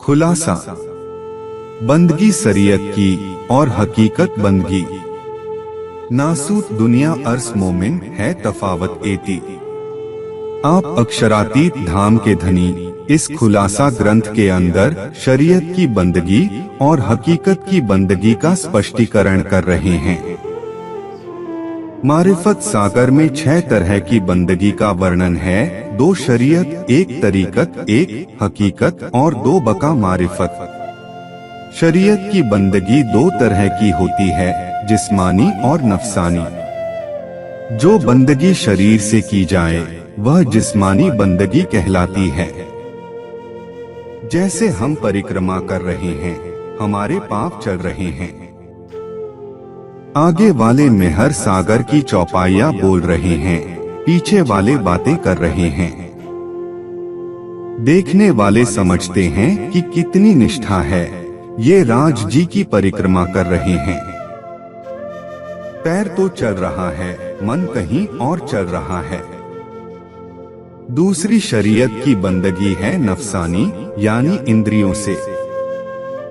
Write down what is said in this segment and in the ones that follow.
खुलासा। बंदगी शरीयत की और हकीकत बंदगी। नासूत दुनिया अर्स मोमिन है तफावत एती। आप अक्षरातीत धाम के धनी इस खुलासा ग्रंथ के अंदर शरीयत की बंदगी और हकीकत की बंदगी का स्पष्टीकरण कर रहे हैं। मारिफत सागर में 6 तरह की बंदगी का वर्णन है। 2 शरीयत, 1 तरीकत, 1 हकीकत और 2 बका मारिफत। शरीयत की बंदगी 2 तरह की होती है, जिस्मानी और नफसानी। जो बंदगी शरीर से की जाए वह जिस्मानी बंदगी कहलाती है। जैसे हम परिक्रमा कर रहे हैं, हमारे पाप चल रहे हैं, आगे वाले मेहर सागर की चौपाइयां बोल रहे हैं, पीछे वाले बातें कर रहे हैं। देखने वाले समझते हैं कि कितनी निष्ठा है, ये राज जी की परिक्रमा कर रहे हैं। पैर तो चल रहा है, मन कहीं और चल रहा है। दूसरी शरीयत की बंदगी है नफसानी, यानी इंद्रियों से।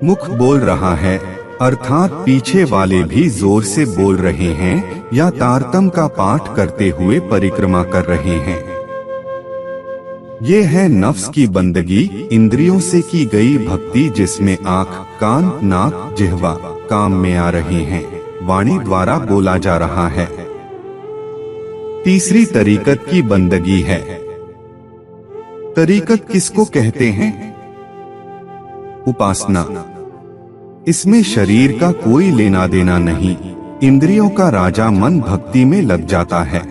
मुख बोल रहा है, अर्थात पीछे वाले भी जोर से बोल रहे हैं या तारतम का पाठ करते हुए परिक्रमा कर रहे हैं। ये है नफ्स की बंदगी, इंद्रियों से की गई भक्ति, जिसमें आँख, कान, नाक, जिह्वा काम में आ रहे हैं, वाणी द्वारा बोला जा रहा है। तीसरी तरीकत की बंदगी है। तरीकत किसको कहते हैं? उपासना। इसमें शरीर का कोई लेना देना नहीं, इंद्रियों का राजा मन भक्ति में लग जाता है।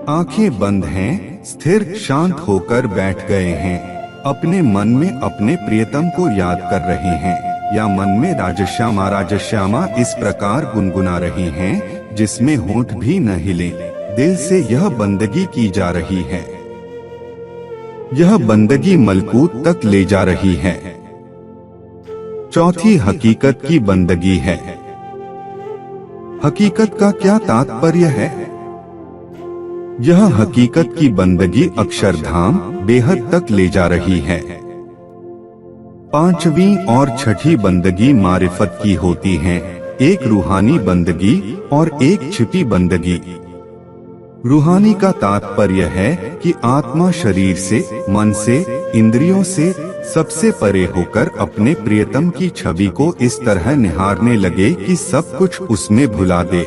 आंखें बंद हैं, स्थिर शांत होकर बैठ गए हैं, अपने मन में अपने प्रियतम को याद कर रहे हैं, या मन में राजश्यामा राजश्यामा इस प्रकार गुनगुना रहे हैं जिसमें होंठ भी न हिले। दिल से यह बंदगी की जा रही है। यह बंदगी मलकूत तक ले जा रही है। चौथी हकीकत की बंदगी है। हकीकत का क्या तात्पर्य है? यह हकीकत की बंदगी अक्षरधाम बेहद तक ले जा रही है। 5वीं और 6ठी बंदगी मारिफत की होती हैं, एक रूहानी बंदगी और एक छिपी बंदगी। रूहानी का तात्पर्य है कि आत्मा शरीर से, मन से, इंद्रियों से सबसे परे होकर अपने प्रियतम की छवि को इस तरह निहारने लगे कि सब कुछ उसमें भुला दे।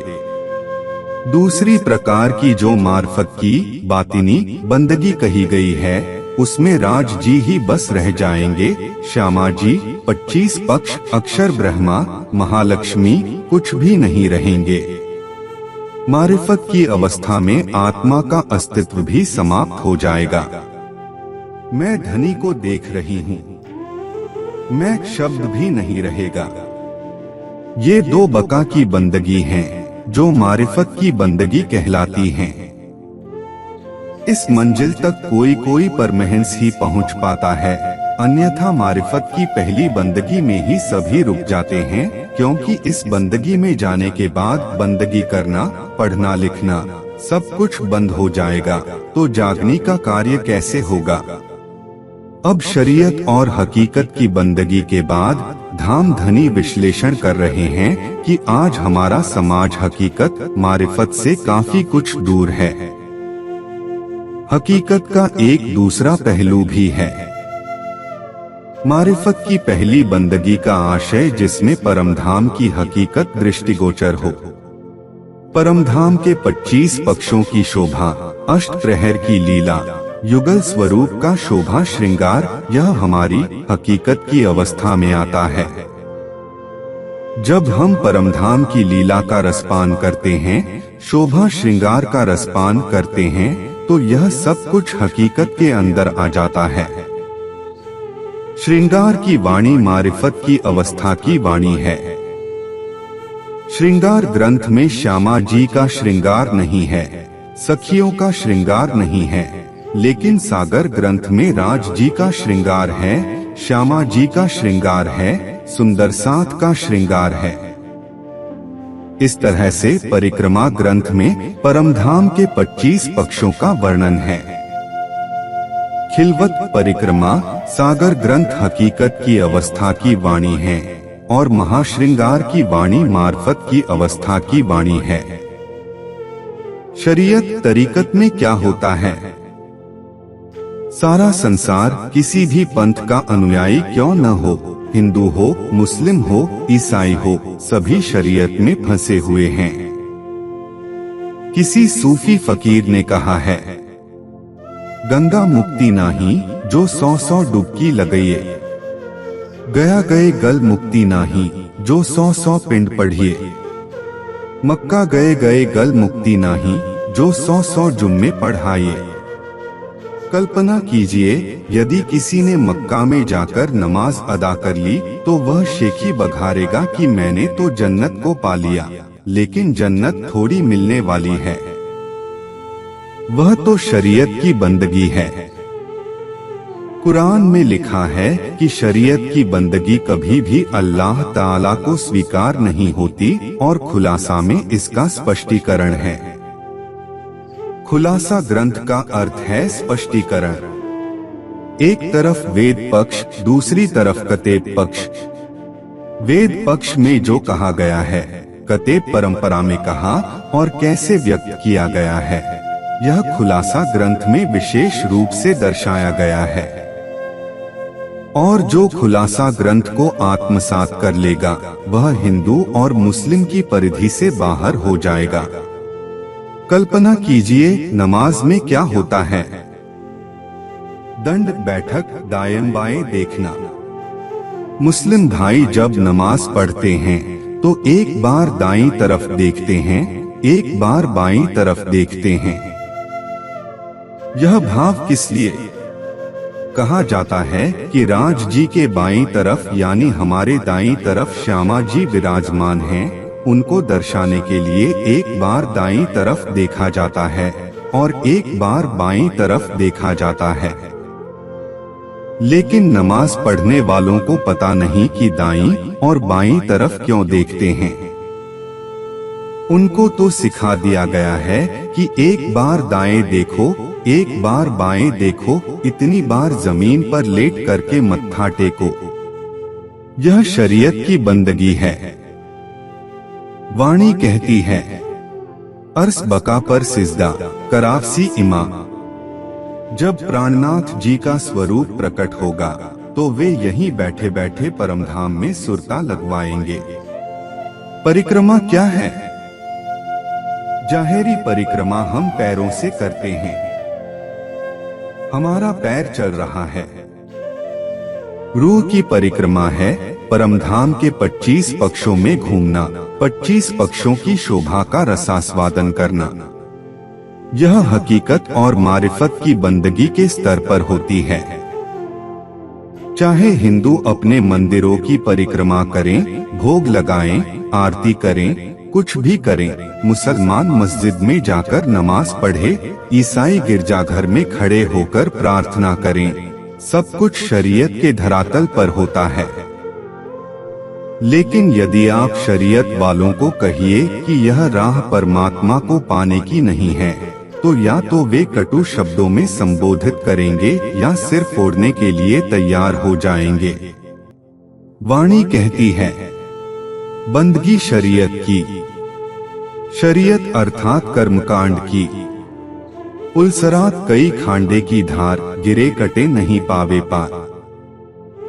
दूसरी प्रकार की जो मार्फत की बातिनी बंदगी कही गई है, उसमें राज जी ही बस रह जाएंगे। श्यामा जी, 25 पक्ष, अक्षर ब्रह्मा, महालक्ष्मी कुछ भी नहीं रहेंगे। मारिफत की अवस्था में आत्मा का अस्तित्व भी समाप्त हो जाएगा। मैं धनी को देख रही हूँ, मैं शब्द भी नहीं रहेगा। ये 2 बका की बंदगी हैं, जो मारिफत की बंदगी कहलाती हैं। इस मंजिल तक कोई कोई परमहंस ही पहुँच पाता है, अन्यथा मारिफत की पहली बंदगी में ही सभी रुक जाते हैं, क्योंकि इस बंदगी में जाने के बाद बंदगी करना, पढ़ना लिखना सब कुछ बंद हो जाएगा, तो जागने का कार्य कैसे होगा? अब शरीयत और हकीकत की बंदगी के बाद धाम धनी विश्लेषण कर रहे हैं कि आज हमारा समाज हकीकत मारिफत से काफी कुछ दूर है। हकीकत का एक दूसरा पहलू भी है। मारिफत की पहली बंदगी का आशय, जिसमें परमधाम की हकीकत दृष्टिगोचर हो। परमधाम के 25 पक्षों की शोभा, अष्ट प्रहर की लीला, युगल स्वरूप का शोभा श्रृंगार, यह हमारी हकीकत की अवस्था में आता है। जब हम परमधाम की लीला का रसपान करते हैं, शोभा श्रृंगार का रसपान करते हैं, तो यह सब कुछ हकीकत के अंदर आ जाता है। श्रृंगार की वाणी मारिफत की अवस्था की वाणी है। श्रृंगार ग्रंथ में श्यामा जी का श्रृंगार नहीं है, सखियों का श्रृंगार नहीं है, लेकिन सागर ग्रंथ में राज जी का श्रृंगार है, श्यामा जी का श्रृंगार है, सुंदर साथ का श्रृंगार है। इस तरह से परिक्रमा ग्रंथ में परमधाम के 25 पक्षों का वर्णन है। खिलवत परिक्रमा सागर ग्रंथ हकीकत की अवस्था की वाणी है और महाश्रृंगार की वाणी मार्फत की अवस्था की वाणी है। शरीयत तरीकत में क्या होता है? सारा संसार किसी भी पंथ का अनुयायी क्यों न हो, हिंदू हो, मुस्लिम हो, ईसाई हो, सभी शरीयत में फंसे हुए हैं। किसी सूफी फकीर ने कहा है, गंगा मुक्ति नाही जो 100 डुबकी लगइए, गया गए गल मुक्ति नाही जो 100 पिंड पढ़िए, मक्का गए गए गल मुक्ति नाही जो 100 जुम्मे पढ़ाइए। कल्पना कीजिए, यदि किसी ने मक्का में जाकर नमाज अदा कर ली तो वह शेखी बघारेगा कि मैंने तो जन्नत को पा लिया, लेकिन जन्नत थोड़ी मिलने वाली है, वह तो शरीयत की बंदगी है। कुरान में लिखा है कि शरीयत की बंदगी कभी भी अल्लाह ताला को स्वीकार नहीं होती और खुलासा में इसका स्पष्टीकरण है। खुलासा ग्रंथ का अर्थ है स्पष्टीकरण। एक तरफ वेद पक्ष, दूसरी तरफ कतेब पक्ष। वेद पक्ष में जो कहा गया है, कतेब परंपरा में कहा और कैसे व्यक्त किया गया है, यह खुलासा ग्रंथ में विशेष रूप से दर्शाया गया है। और जो खुलासा ग्रंथ को आत्मसात कर लेगा वह हिंदू और मुस्लिम की परिधि से बाहर हो जाएगा। कल्पना कीजिए, नमाज में क्या होता है? दंड बैठक, दाएं बाएं देखना। मुस्लिम भाई जब नमाज पढ़ते हैं तो एक बार दाईं तरफ देखते हैं, एक बार बाईं तरफ देखते हैं। यह भाव किस लिए? कहा जाता है कि राज जी के बाईं तरफ यानी हमारे दाईं तरफ श्यामा जी विराजमान हैं, उनको दर्शाने के लिए एक बार दाईं तरफ देखा जाता है और एक बार बाईं तरफ देखा जाता है। लेकिन नमाज पढ़ने वालों को पता नहीं कि दाईं और बाईं तरफ क्यों देखते हैं। उनको तो सिखा दिया गया है कि एक बार दाएं देखो, एक बार बाएं देखो, इतनी बार जमीन पर लेट करके मत्था टेको। यह शरीयत की बंदगी है। वाणी कहती है, अर्श बका पर सिजदा कराफसी इमा। जब प्राणनाथ जी का स्वरूप प्रकट होगा तो वे यहीं बैठे बैठे परमधाम में सुरता लगवाएंगे। परिक्रमा क्या है? जाहिरी परिक्रमा हम पैरों से करते हैं। हमारा पैर चल रहा है। रूह की परिक्रमा है परमधाम के 25 पक्षों में घूमना, 25 पक्षों की शोभा का रसास्वादन करना। यह हकीकत और मारिफत की बंदगी के स्तर पर होती है। चाहे हिंदू अपने मंदिरों की परिक्रमा करें, भोग लगाएं, आरती करें, कुछ भी करें, मुसलमान मस्जिद में जाकर नमाज पढ़े, ईसाई गिरजाघर में खड़े होकर प्रार्थना करें, सब कुछ शरीयत के धरातल पर होता है। लेकिन यदि आप शरीयत वालों को कहिए कि यह राह परमात्मा को पाने की नहीं है, तो या तो वे कटु शब्दों में संबोधित करेंगे या सिर फोड़ने के लिए तैयार हो जाएंगे। वाणी कहती है, बंदगी शरीयत की। शरीयत अर्थात कर्मकांड की। उलसरात कई खांडे की धार, गिरे कटे नहीं पावे पार।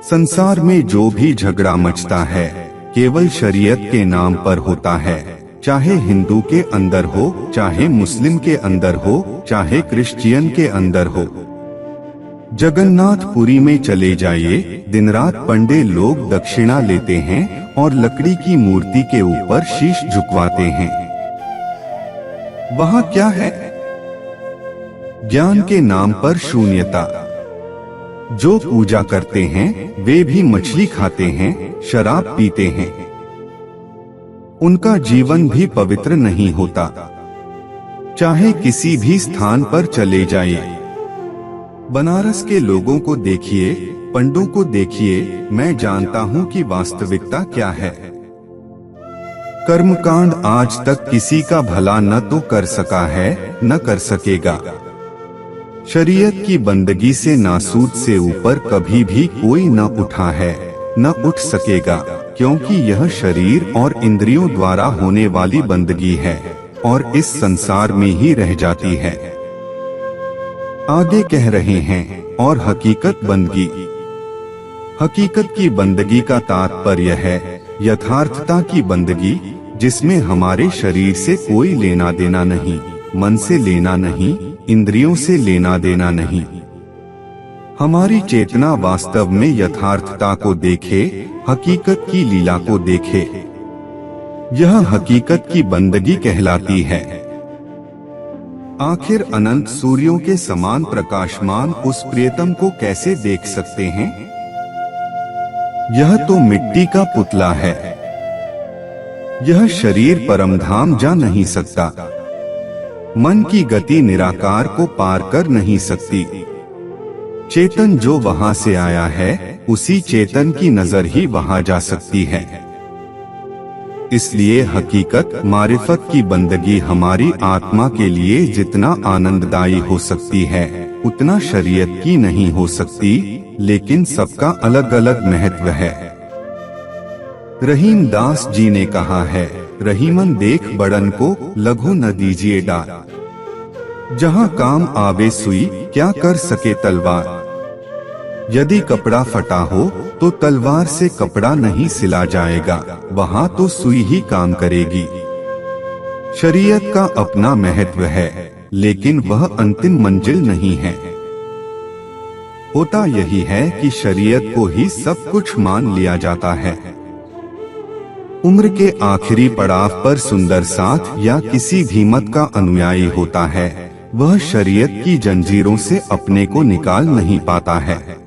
संसार में जो भी झगड़ा मचता है केवल शरीयत के नाम पर होता है, चाहे हिंदू के अंदर हो, चाहे मुस्लिम के अंदर हो, चाहे क्रिश्चियन के अंदर हो। जगन्नाथपुरी में चले जाइए, दिन रात पंडे लोग दक्षिणा लेते हैं और लकड़ी की मूर्ति के ऊपर शीश झुकवाते हैं। वहाँ क्या है? ज्ञान के नाम पर शून्यता। जो पूजा करते हैं वे भी मछली खाते हैं, शराब पीते हैं। उनका जीवन भी पवित्र नहीं होता। चाहे किसी भी स्थान पर चले जाइए, बनारस के लोगों को देखिए, पंडों को देखिए, मैं जानता हूँ कि वास्तविकता क्या है। कर्मकांड आज तक किसी का भला न तो कर सका है, न कर सकेगा। शरीयत की बंदगी से नासूद से ऊपर कभी भी कोई न उठा है, न उठ सकेगा, क्योंकि यह शरीर और इंद्रियों द्वारा होने वाली बंदगी है और इस संसार में ही रह जाती है। आगे कह रहे हैं, और हकीकत बंदगी। हकीकत की बंदगी का तात्पर्य है यथार्थता की बंदगी, जिसमें हमारे शरीर से कोई लेना देना नहीं, मन से लेना नहीं, इंद्रियों से लेना देना नहीं। हमारी चेतना वास्तव में यथार्थता को देखे, हकीकत की लीला को देखे। यह हकीकत की बंदगी कहलाती है। आखिर अनंत सूर्यों के समान प्रकाशमान उस प्रियतम को कैसे देख सकते हैं? यह तो मिट्टी का पुतला है। यह शरीर परमधाम जा नहीं सकता। मन की गति निराकार को पार कर नहीं सकती। चेतन जो वहां से आया है, उसी चेतन की नजर ही वहां जा सकती है। इसलिए हकीकत मारिफत की बंदगी हमारी आत्मा के लिए जितना आनंददायी हो सकती है, उतना शरीयत की नहीं हो सकती, लेकिन सबका अलग अलग महत्व है। रहीम दास जी ने कहा है, रहीमन देख बड़न को लघु न दीजिए डार। जहाँ काम आवे सुई, क्या कर सके तलवार। यदि कपड़ा फटा हो तो तलवार से कपड़ा नहीं सिला जाएगा, वहाँ तो सुई ही काम करेगी। शरीयत का अपना महत्व है, लेकिन वह अंतिम मंजिल नहीं है। होता यही है कि शरीयत को ही सब कुछ मान लिया जाता है। उम्र के आखिरी पड़ाव पर सुंदर साथ या किसी भी मत का अनुयायी होता है, वह शरीयत की जंजीरों से अपने को निकाल नहीं पाता है।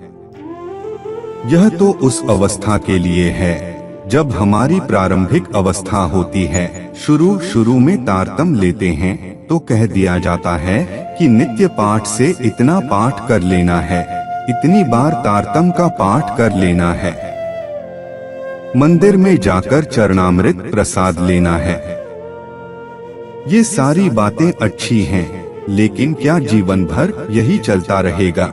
यह तो उस अवस्था के लिए है जब हमारी प्रारंभिक अवस्था होती है। शुरू में तारतम लेते हैं तो कह दिया जाता है कि नित्य पाठ से इतना पाठ कर लेना है, इतनी बार तारतम का पाठ कर लेना है, मंदिर में जाकर चरणामृत प्रसाद लेना है। ये सारी बातें अच्छी हैं, लेकिन क्या जीवन भर यही चलता रहेगा?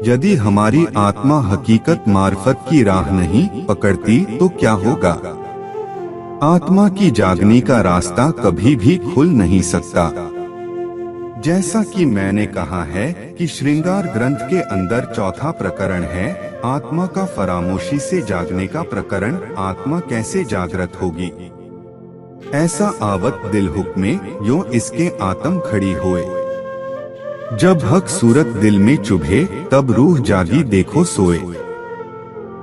यदि हमारी आत्मा हकीकत मार्फत की राह नहीं पकड़ती तो क्या होगा? आत्मा की जागने का रास्ता कभी भी खुल नहीं सकता। जैसा कि मैंने कहा है कि श्रृंगार ग्रंथ के अंदर चौथा प्रकरण है, आत्मा का फरामोशी से जागने का प्रकरण। आत्मा कैसे जागृत होगी? ऐसा आवत दिल हुक्मे यो इसके आत्म खड़ी होए। जब हक सूरत दिल में चुभे, तब रूह जागी देखो सोए।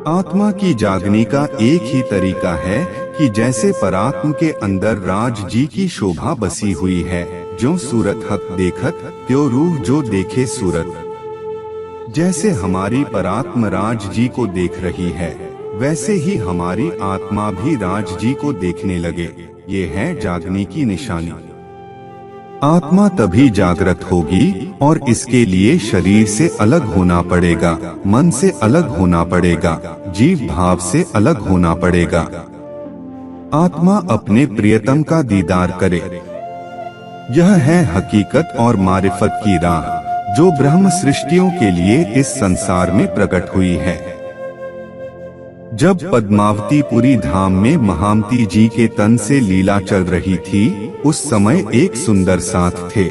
आत्मा की जागने का एक ही तरीका है कि जैसे परात्म के अंदर राज जी की शोभा बसी हुई है, जो सूरत हक देखत त्यो रूह जो देखे सूरत। जैसे हमारी परात्म राज जी को देख रही है, वैसे ही हमारी आत्मा भी राज जी को देखने लगे। ये है जागने की निशानी। आत्मा तभी जागृत होगी और इसके लिए शरीर से अलग होना पड़ेगा, मन से अलग होना पड़ेगा, जीव भाव से अलग होना पड़ेगा। आत्मा अपने प्रियतम का दीदार करे। यह है हकीकत और मारिफत की राह, जो ब्रह्म सृष्टियों के लिए इस संसार में प्रकट हुई है। जब पद्मावतीपुरी धाम में महामती जी के तन से लीला चल रही थी, उस समय एक सुंदर साथ थे।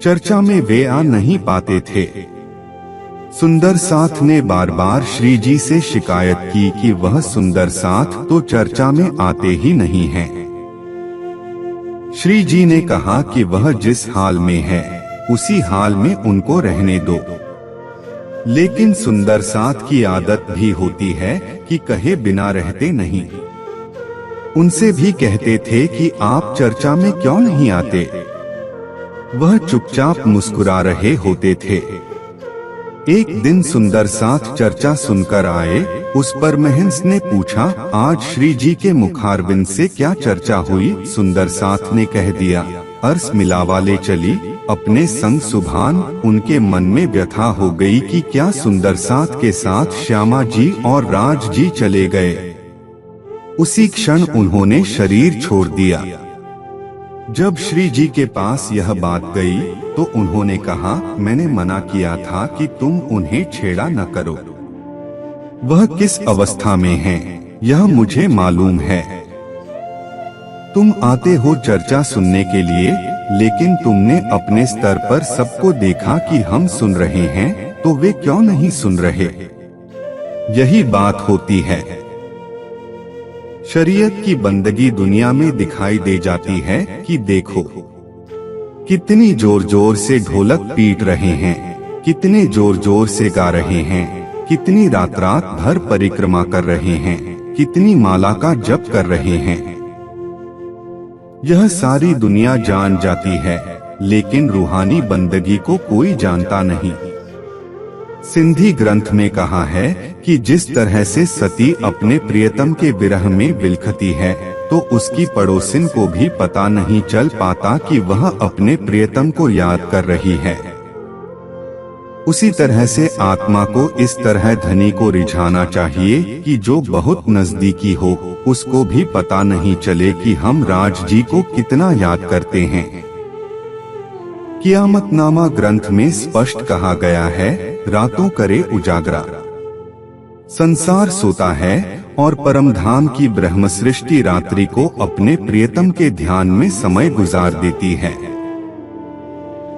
चर्चा में वे आ नहीं पाते थे। सुंदर साथ ने बार बार श्री जी से शिकायत की कि वह सुंदर साथ तो चर्चा में आते ही नहीं हैं। श्री जी ने कहा कि वह जिस हाल में है, उसी हाल में उनको रहने दो। लेकिन सुंदर साथ की आदत भी होती है कि कहे बिना रहते नहीं। उनसे भी कहते थे कि आप चर्चा में क्यों नहीं आते? वह चुपचाप मुस्कुरा रहे होते थे। एक दिन सुंदर साथ चर्चा सुनकर आए। उस पर महंस ने पूछा, आज श्री जी के मुखारविंद से क्या चर्चा हुई? सुंदर साथ ने कह दिया, अर्स मिलावा ले चली अपने संग सुभान। उनके मन में व्यथा हो गई कि क्या सुंदर साथ के साथ श्यामा जी और राज जी चले गए। उसी क्षण उन्होंने शरीर छोड़ दिया। जब श्री जी के पास यह बात गई तो उन्होंने कहा, मैंने मना किया था कि तुम उन्हें छेड़ा न करो। वह किस अवस्था में हैं, यह मुझे मालूम है। तुम आते हो चर्चा सुनने के लिए, लेकिन तुमने अपने स्तर पर सबको देखा कि हम सुन रहे हैं, तो वे क्यों नहीं सुन रहे? यही बात होती है। शरीयत की बंदगी दुनिया में दिखाई दे जाती है कि देखो कितनी जोर जोर से ढोलक पीट रहे हैं, कितने जोर जोर से गा रहे हैं, कितनी रात रात भर परिक्रमा कर रहे हैं, कितनी माला का जप कर रहे हैं। यह सारी दुनिया जान जाती है, लेकिन रूहानी बंदगी को कोई जानता नहीं। सिंधी ग्रंथ में कहा है कि जिस तरह से सती अपने प्रियतम के विरह में बिलखती है, तो उसकी पड़ोसिन को भी पता नहीं चल पाता कि वह अपने प्रियतम को याद कर रही है। उसी तरह से आत्मा को इस तरह धनी को रिझाना चाहिए कि जो बहुत नजदीकी हो, उसको भी पता नहीं चले कि हम राज जी को कितना याद करते हैं। कियामतनामा ग्रंथ में स्पष्ट कहा गया है, रातों करे उजागरा। संसार सोता है और परमधाम की ब्रह्म सृष्टि रात्रि को अपने प्रियतम के ध्यान में समय गुजार देती है।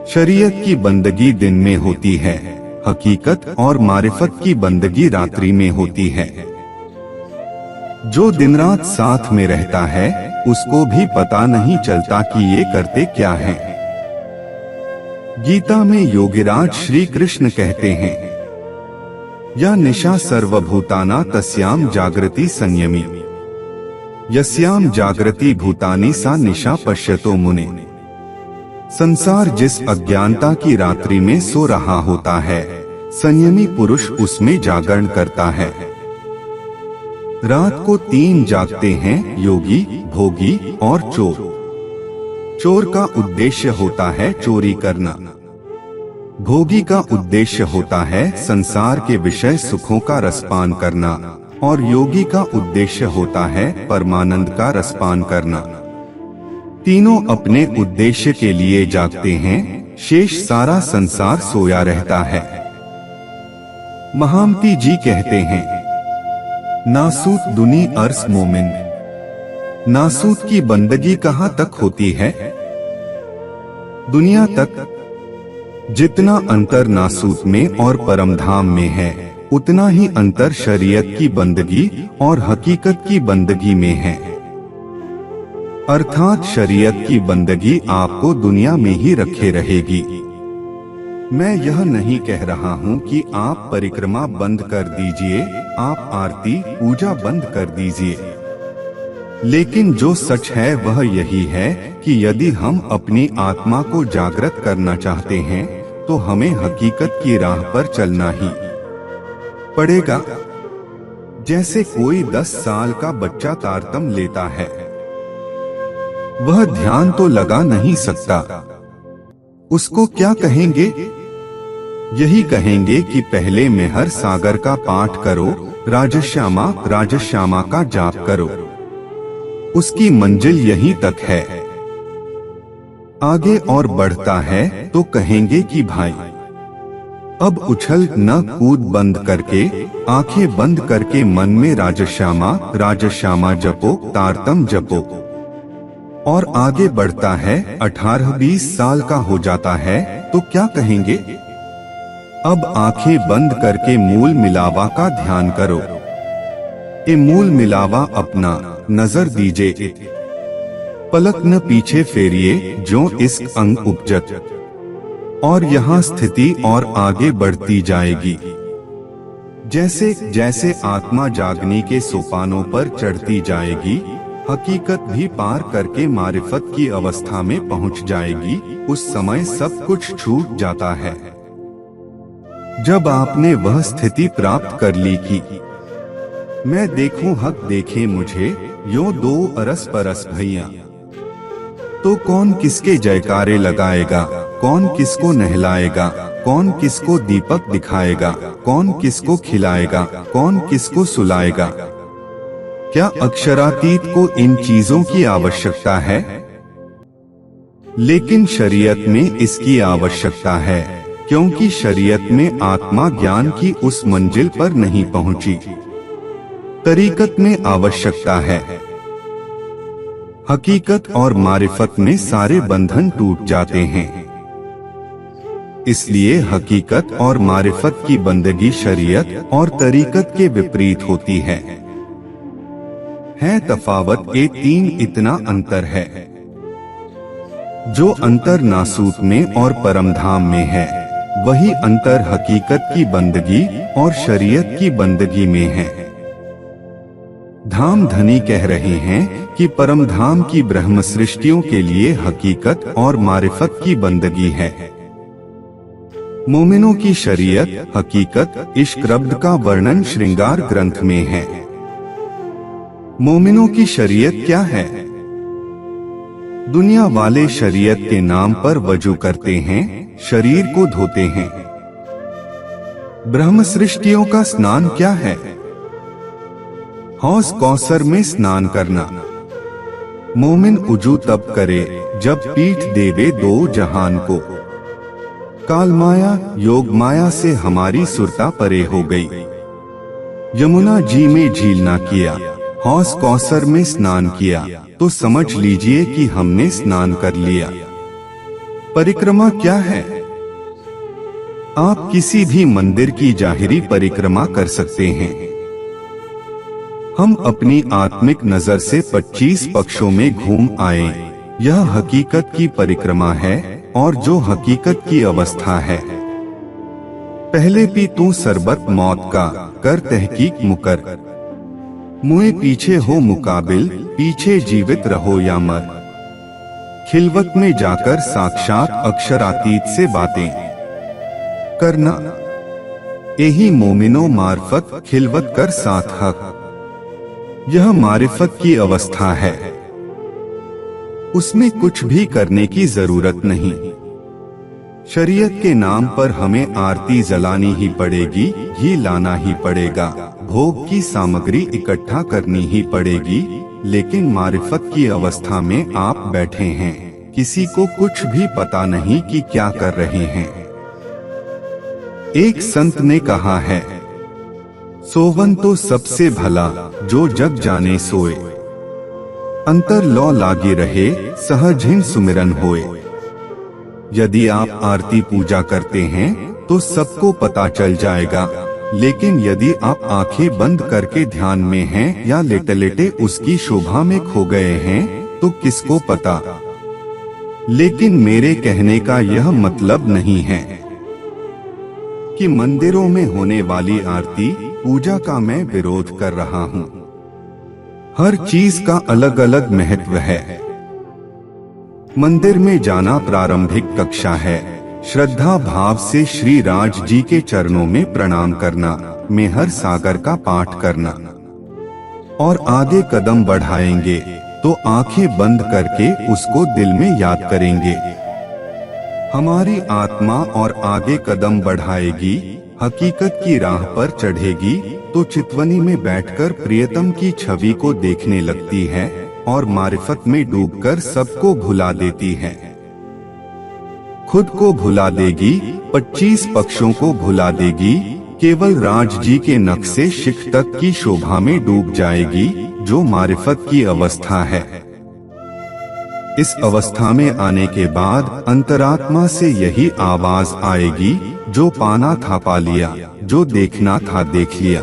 शरीयत की बंदगी दिन में होती है, हकीकत और मारिफत की बंदगी रात्रि में होती है। जो दिन रात साथ में रहता है, उसको भी पता नहीं चलता कि ये करते क्या हैं। गीता में योगीराज श्री कृष्ण कहते हैं, या निशा सर्वभूताना तस्याम जागृति संयमी, यस्याम जागृति भूतानि सा निशा पश्यतो मुने। संसार जिस अज्ञानता की रात्रि में सो रहा होता है, संयमी पुरुष उसमें जागरण करता है। रात को 3 जागते हैं, योगी, भोगी और चोर। चोर का उद्देश्य होता है चोरी करना। भोगी का उद्देश्य होता है संसार के विषय सुखों का रसपान करना, और योगी का उद्देश्य होता है परमानंद का रसपान करना। तीनों अपने उद्देश्य के लिए जागते हैं, शेष सारा संसार सोया रहता है। महामती जी कहते हैं, नासूत दुनी अर्स मोमिन। नासूत की बंदगी कहाँ तक होती है? दुनिया तक। जितना अंतर नासूत में और परमधाम में है, उतना ही अंतर शरीयत की बंदगी और हकीकत की बंदगी में है। अर्थात शरीयत की बंदगी आपको दुनिया में ही रखे रहेगी। मैं यह नहीं कह रहा हूँ कि आप परिक्रमा बंद कर दीजिए, आप आरती पूजा बंद कर दीजिए। लेकिन जो सच है वह यही है कि यदि हम अपनी आत्मा को जागृत करना चाहते हैं, तो हमें हकीकत की राह पर चलना ही पड़ेगा। जैसे कोई 10 साल का बच्चा तारतम लेता है, वह ध्यान तो लगा नहीं सकता। उसको क्या कहेंगे? यही कहेंगे कि पहले मेहर सागर का पाठ करो, राजश्यामा राजश्यामा का जाप करो। उसकी मंजिल यहीं तक है। आगे और बढ़ता है तो कहेंगे कि भाई अब उछल न कूद बंद करके, आंखें बंद करके मन में राजश्यामा राजश्यामा जपो, तारतम जपो। और आगे बढ़ता है, 18-20 साल का हो जाता है तो क्या कहेंगे? अब आंखें बंद करके मूल मिलावा का ध्यान करो। ए मूल मिलावा अपना नजर दीजिए, पलक न पीछे फेरिए, जो इस अंग उपजत। और यहाँ स्थिति और आगे बढ़ती जाएगी। जैसे जैसे आत्मा जागने के सोपानों पर चढ़ती जाएगी, हकीकत भी पार करके मारिफत की अवस्था में पहुंच जाएगी। उस समय सब कुछ छूट जाता है। जब आपने वह स्थिति प्राप्त कर ली कि मैं देखूं हक देखे मुझे, यो 2 अरस परस भैया, तो कौन किसके जयकारे लगाएगा, कौन किसको नहलाएगा, कौन किसको दीपक दिखाएगा, कौन किसको खिलाएगा, कौन किसको सुलाएगा? क्या अक्षरातीत को इन चीजों की आवश्यकता है? लेकिन शरीयत में इसकी आवश्यकता है, क्योंकि शरीयत में आत्मा ज्ञान की उस मंजिल पर नहीं पहुंची। तरीकत में आवश्यकता है। हकीकत और मारिफत में सारे बंधन टूट जाते हैं। इसलिए हकीकत और मारिफत की बंदगी शरीयत और तरीकत के विपरीत होती है तफावत ए तीन इतना अंतर है। जो अंतर नासूत में और परमधाम में है, वही अंतर हकीकत की बंदगी और शरीयत की बंदगी में है। धाम धनी कह रहे हैं कि परमधाम की ब्रह्म सृष्टियों के लिए हकीकत और मारिफत की बंदगी है। मोमिनों की शरीयत हकीकत इश्क रब्द का वर्णन श्रृंगार ग्रंथ में है। मोमिनों की शरीयत क्या है? दुनिया वाले शरीयत के नाम पर वजू करते हैं, शरीर को धोते हैं। ब्रह्म सृष्टियों का स्नान क्या है? हौज कौसर में स्नान करना। मोमिन उजू तब करे जब पीठ देवे दो जहान को। काल माया योग माया से हमारी सुरता परे हो गई। यमुना जी में झील ना किया, हौज कौसर में स्नान किया, तो समझ लीजिए कि हमने स्नान कर लिया। परिक्रमा क्या है? आप किसी भी मंदिर की जाहिरी परिक्रमा कर सकते हैं। हम अपनी आत्मिक नजर से 25 पक्षों में घूम आए, यह हकीकत की परिक्रमा है और जो हकीकत की अवस्था है। पहले पी तू सरबत मौत का, कर तहकीक मुकर। मुए पीछे हो मुकाबिल, पीछे जीवित रहो या मर। खिलवत में जाकर साक्षात अक्षरातीत से बातें करना। यही मोमिनो मार्फत खिलवत कर साथ हक। यह मारिफत की अवस्था है, उसमें कुछ भी करने की जरूरत नहीं। शरीयत के नाम पर हमें आरती जलानी ही पड़ेगी, घी लाना ही पड़ेगा, भोग की सामग्री इकट्ठा करनी ही पड़ेगी। लेकिन मारिफत की अवस्था में आप बैठे हैं, किसी को कुछ भी पता नहीं कि क्या कर रहे हैं। एक संत ने कहा है, सोवन तो सबसे भला जो जग जाने सोए। अंतर लौ लागे रहे, सहज हिन सुमिरन होए। यदि आप आरती पूजा करते हैं तो सबको पता चल जाएगा, लेकिन यदि आप आंखें बंद करके ध्यान में हैं या लेटे लेटे उसकी शोभा में खो गए हैं तो किसको पता। लेकिन मेरे कहने का यह मतलब नहीं है कि मंदिरों में होने वाली आरती पूजा का मैं विरोध कर रहा हूँ। हर चीज का अलग अलग महत्व है। मंदिर में जाना प्रारंभिक कक्षा है। श्रद्धा भाव से श्री राज जी के चरणों में प्रणाम करना, मेहर सागर का पाठ करना, और आगे कदम बढ़ाएंगे तो आंखें बंद करके उसको दिल में याद करेंगे। हमारी आत्मा और आगे कदम बढ़ाएगी, हकीकत की राह पर चढ़ेगी तो चितवनी में बैठकर प्रियतम की छवि को देखने लगती है और मारिफत में डूबकर सबको भुला देती है। खुद को भुला देगी, 25 पक्षों को भुला देगी, केवल राज जी के नक्शे शिख तक की शोभा में डूब जाएगी, जो मारिफत की अवस्था है। इस अवस्था में आने के बाद अंतरात्मा से यही आवाज आएगी, जो पाना था पा लिया, जो देखना था देख लिया।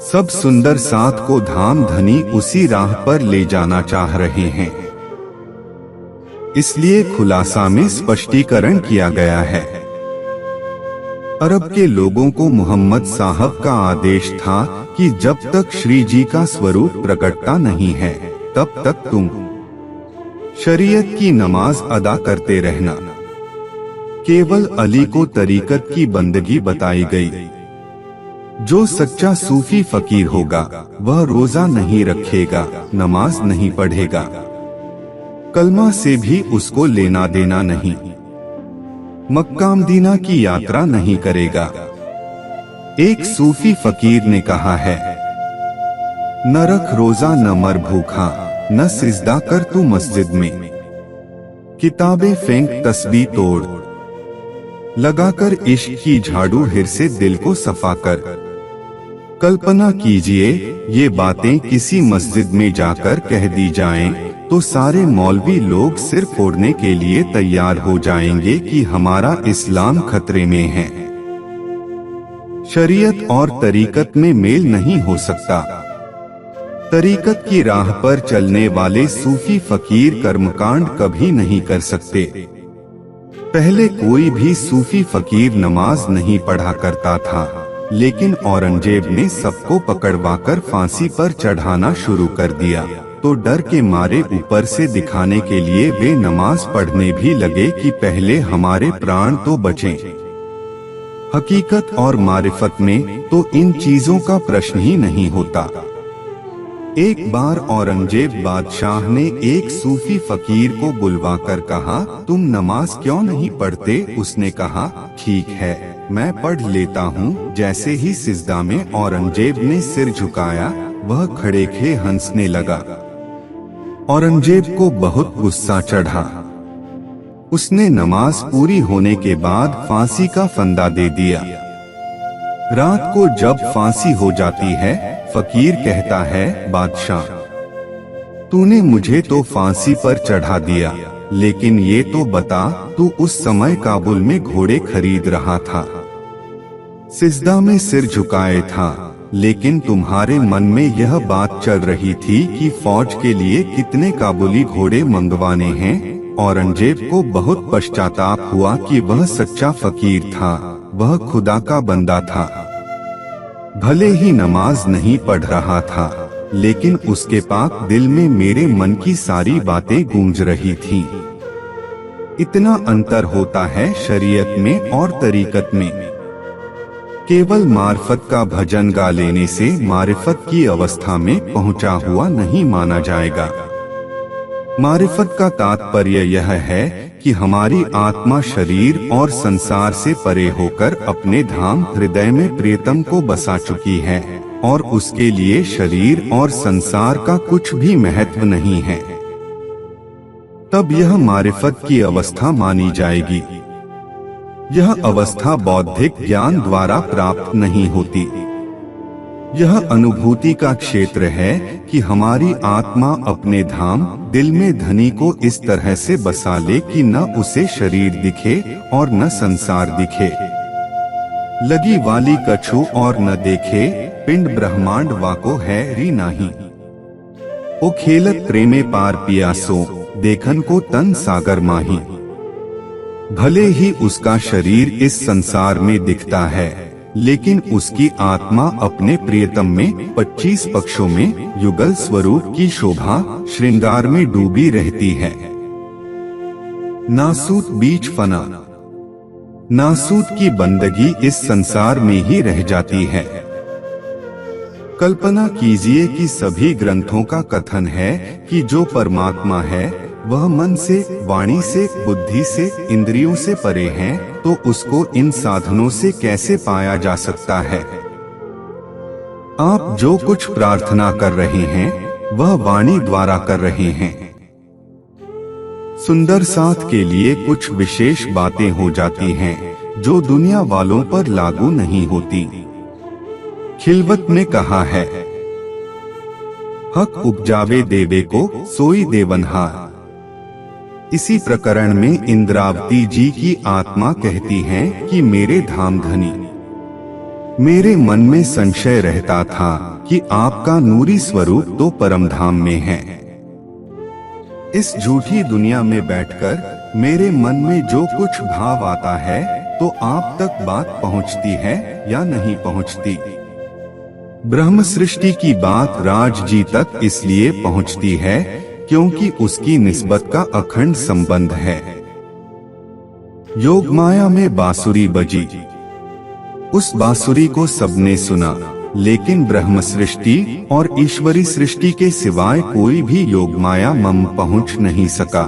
सब सुंदर साथ को धाम धनी उसी राह पर ले जाना चाह रहे हैं। इसलिए खुलासा में स्पष्टीकरण किया गया है। अरब के लोगों को मोहम्मद साहब का आदेश था कि जब तक श्री जी का स्वरूप प्रकटता नहीं है, तब तक तुम शरीयत की नमाज अदा करते रहना। केवल अली को तरीकत की बंदगी बताई गई। जो सच्चा सूफी फकीर होगा वह रोजा नहीं रखेगा, नमाज नहीं पढ़ेगा, कलमा से भी उसको लेना देना नहीं, मक्का मदीना की यात्रा नहीं करेगा। एक सूफी फकीर ने कहा है, न रख रोजा न मर भूखा, न सिजदा कर तू मस्जिद में। किताबें फेंक तस्बीह तोड़, लगाकर इश्क की झाड़ू हिर से दिल को सफा कर। कल्पना कीजिए ये बातें किसी मस्जिद में जाकर कह दी जाएं, तो सारे मौलवी लोग सिर फोड़ने के लिए तैयार हो जाएंगे कि हमारा इस्लाम खतरे में है। शरीयत और तरीकत में मेल नहीं हो सकता। तरीकत की राह पर चलने वाले सूफी फकीर कर्मकांड कभी नहीं कर सकते। पहले कोई भी सूफी फकीर नमाज नहीं पढ़ा करता था, लेकिन औरंगजेब ने सबको पकड़वाकर फांसी पर चढ़ाना शुरू कर दिया, तो डर के मारे ऊपर से दिखाने के लिए वे नमाज पढ़ने भी लगे कि पहले हमारे प्राण तो बचें। हकीकत और मारिफत में तो इन चीजों का प्रश्न ही नहीं होता। एक बार औरंगजेब बादशाह ने एक सूफी फकीर को बुलवाकर कहा, तुम नमाज क्यों नहीं पढ़ते? उसने कहा, ठीक है मैं पढ़ लेता हूँ। जैसे ही सिजदा में औरंगजेब ने सिर झुकाया, वह खड़े खड़े हंसने लगा। औरंगजेब को बहुत गुस्सा चढ़ा। उसने नमाज पूरी होने के बाद फांसी का फंदा दे दिया। रात को जब फांसी हो जाती है, फकीर कहता है, बादशाह तूने मुझे तो फांसी पर चढ़ा दिया, लेकिन ये तो बता तू उस समय काबुल में घोड़े खरीद रहा था, सिजदा में सिर झुकाए था, लेकिन तुम्हारे मन में यह बात चल रही थी कि फौज के लिए कितने काबुली घोड़े मंगवाने हैं। औरंगजेब को बहुत पश्चाताप हुआ कि वह सच्चा फकीर था, वह खुदा का बंदा था। भले ही नमाज नहीं पढ़ रहा था, लेकिन उसके पाक दिल में मेरे मन की सारी बातें गूंज रही थीं। इतना अंतर होता है शरीयत में और तरीकत में। केवल मार्फत का भजन गा लेने से मारिफत की अवस्था में पहुंचा हुआ नहीं माना जाएगा। मारिफत का तात्पर्य यह है कि हमारी आत्मा शरीर और संसार से परे होकर अपने धाम हृदय में प्रियतम को बसा चुकी है, और उसके लिए शरीर और संसार का कुछ भी महत्व नहीं है। तब यह मारिफत की अवस्था मानी जाएगी। यह अवस्था बौद्धिक ज्ञान द्वारा प्राप्त नहीं होती। यह अनुभूति का क्षेत्र है कि हमारी आत्मा अपने धाम दिल में धनी को इस तरह से बसा ले कि न उसे शरीर दिखे और न संसार दिखे। लगी वाली कछु और न देखे, पिंड ब्रह्मांड वाको है री नाही। ओ खेलत प्रेमे पार पियासो, देखन को तन सागर माही। भले ही उसका शरीर इस संसार में दिखता है, लेकिन उसकी आत्मा अपने प्रियतम में 25 पक्षों में युगल स्वरूप की शोभा श्रृंगार में डूबी रहती है। नासूत बीच फना, नासूत की बंदगी इस संसार में ही रह जाती है। कल्पना कीजिए कि सभी ग्रंथों का कथन है कि जो परमात्मा है वह मन से, वाणी से, बुद्धि से, इंद्रियों से परे है, तो उसको इन साधनों से कैसे पाया जा सकता है? आप जो कुछ प्रार्थना कर रहे हैं वह वाणी द्वारा कर रहे हैं। सुंदर साथ के लिए कुछ विशेष बातें हो जाती हैं जो दुनिया वालों पर लागू नहीं होती। खिलवत ने कहा है, हक उपजावे देवे को सोई देवनहार। इसी प्रकरण में इंद्रावती जी की आत्मा कहती है कि मेरे धाम धनी, मेरे मन में संशय रहता था कि आपका नूरी स्वरूप तो परम धाम में है। इस झूठी दुनिया में बैठकर मेरे मन में जो कुछ भाव आता है, तो आप तक बात पहुंचती है या नहीं पहुंचती? ब्रह्म सृष्टि की बात राज जी तक इसलिए पहुंचती है क्योंकि उसकी निस्बत का अखंड संबंध है। योग माया में बांसुरी बजी, उस बांसुरी को सबने सुना, लेकिन ब्रह्म सृष्टि और ईश्वरी सृष्टि के सिवाय कोई भी योग माया मम पहुंच नहीं सका।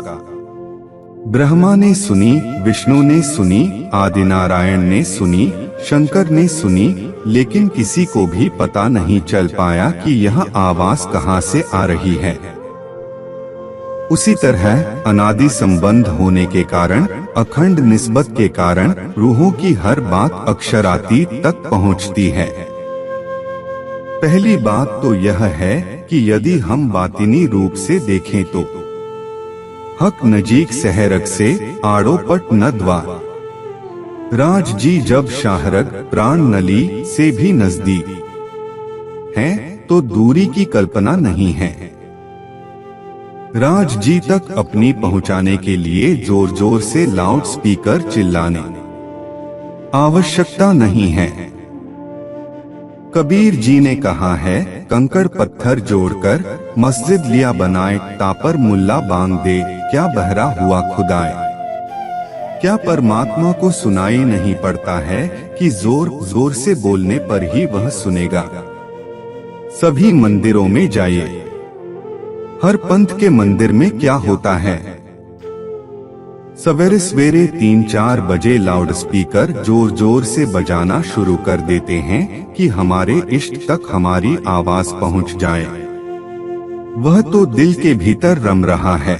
ब्रह्मा ने सुनी, विष्णु ने सुनी, आदिनारायण ने सुनी, शंकर ने सुनी, लेकिन किसी को भी पता नहीं चल पाया कि यह आवाज कहां से आ रही है। उसी तरह अनादि संबंध होने के कारण, अखंड निस्बत के कारण रूहों की हर बात अक्षरातीत तक पहुंचती है। पहली बात तो यह है कि यदि हम बातिनी रूप से देखें तो हक नजीक सहरग से आड़ो पट न द्वार, राज जी जब शाहरग प्राण नली से भी नजदीक है तो दूरी की कल्पना नहीं है। राज जी तक अपनी पहुंचाने के लिए जोर जोर से लाउड स्पीकर चिल्लाने आवश्यकता नहीं है। कबीर जी ने कहा है, कंकड़ पत्थर जोड़कर मस्जिद लिया बनाए, तापर मुल्ला बांग दे, क्या बहरा हुआ खुदाए। क्या परमात्मा को सुनाई नहीं पड़ता है कि जोर जोर से बोलने पर ही वह सुनेगा। सभी मंदिरों में जाइए, हर पंथ के मंदिर में क्या होता है, सवेरे सवेरे 3-4 बजे लाउड स्पीकर जोर जोर से बजाना शुरू कर देते हैं कि हमारे इष्ट तक हमारी आवाज पहुंच जाए। वह तो दिल के भीतर रम रहा है।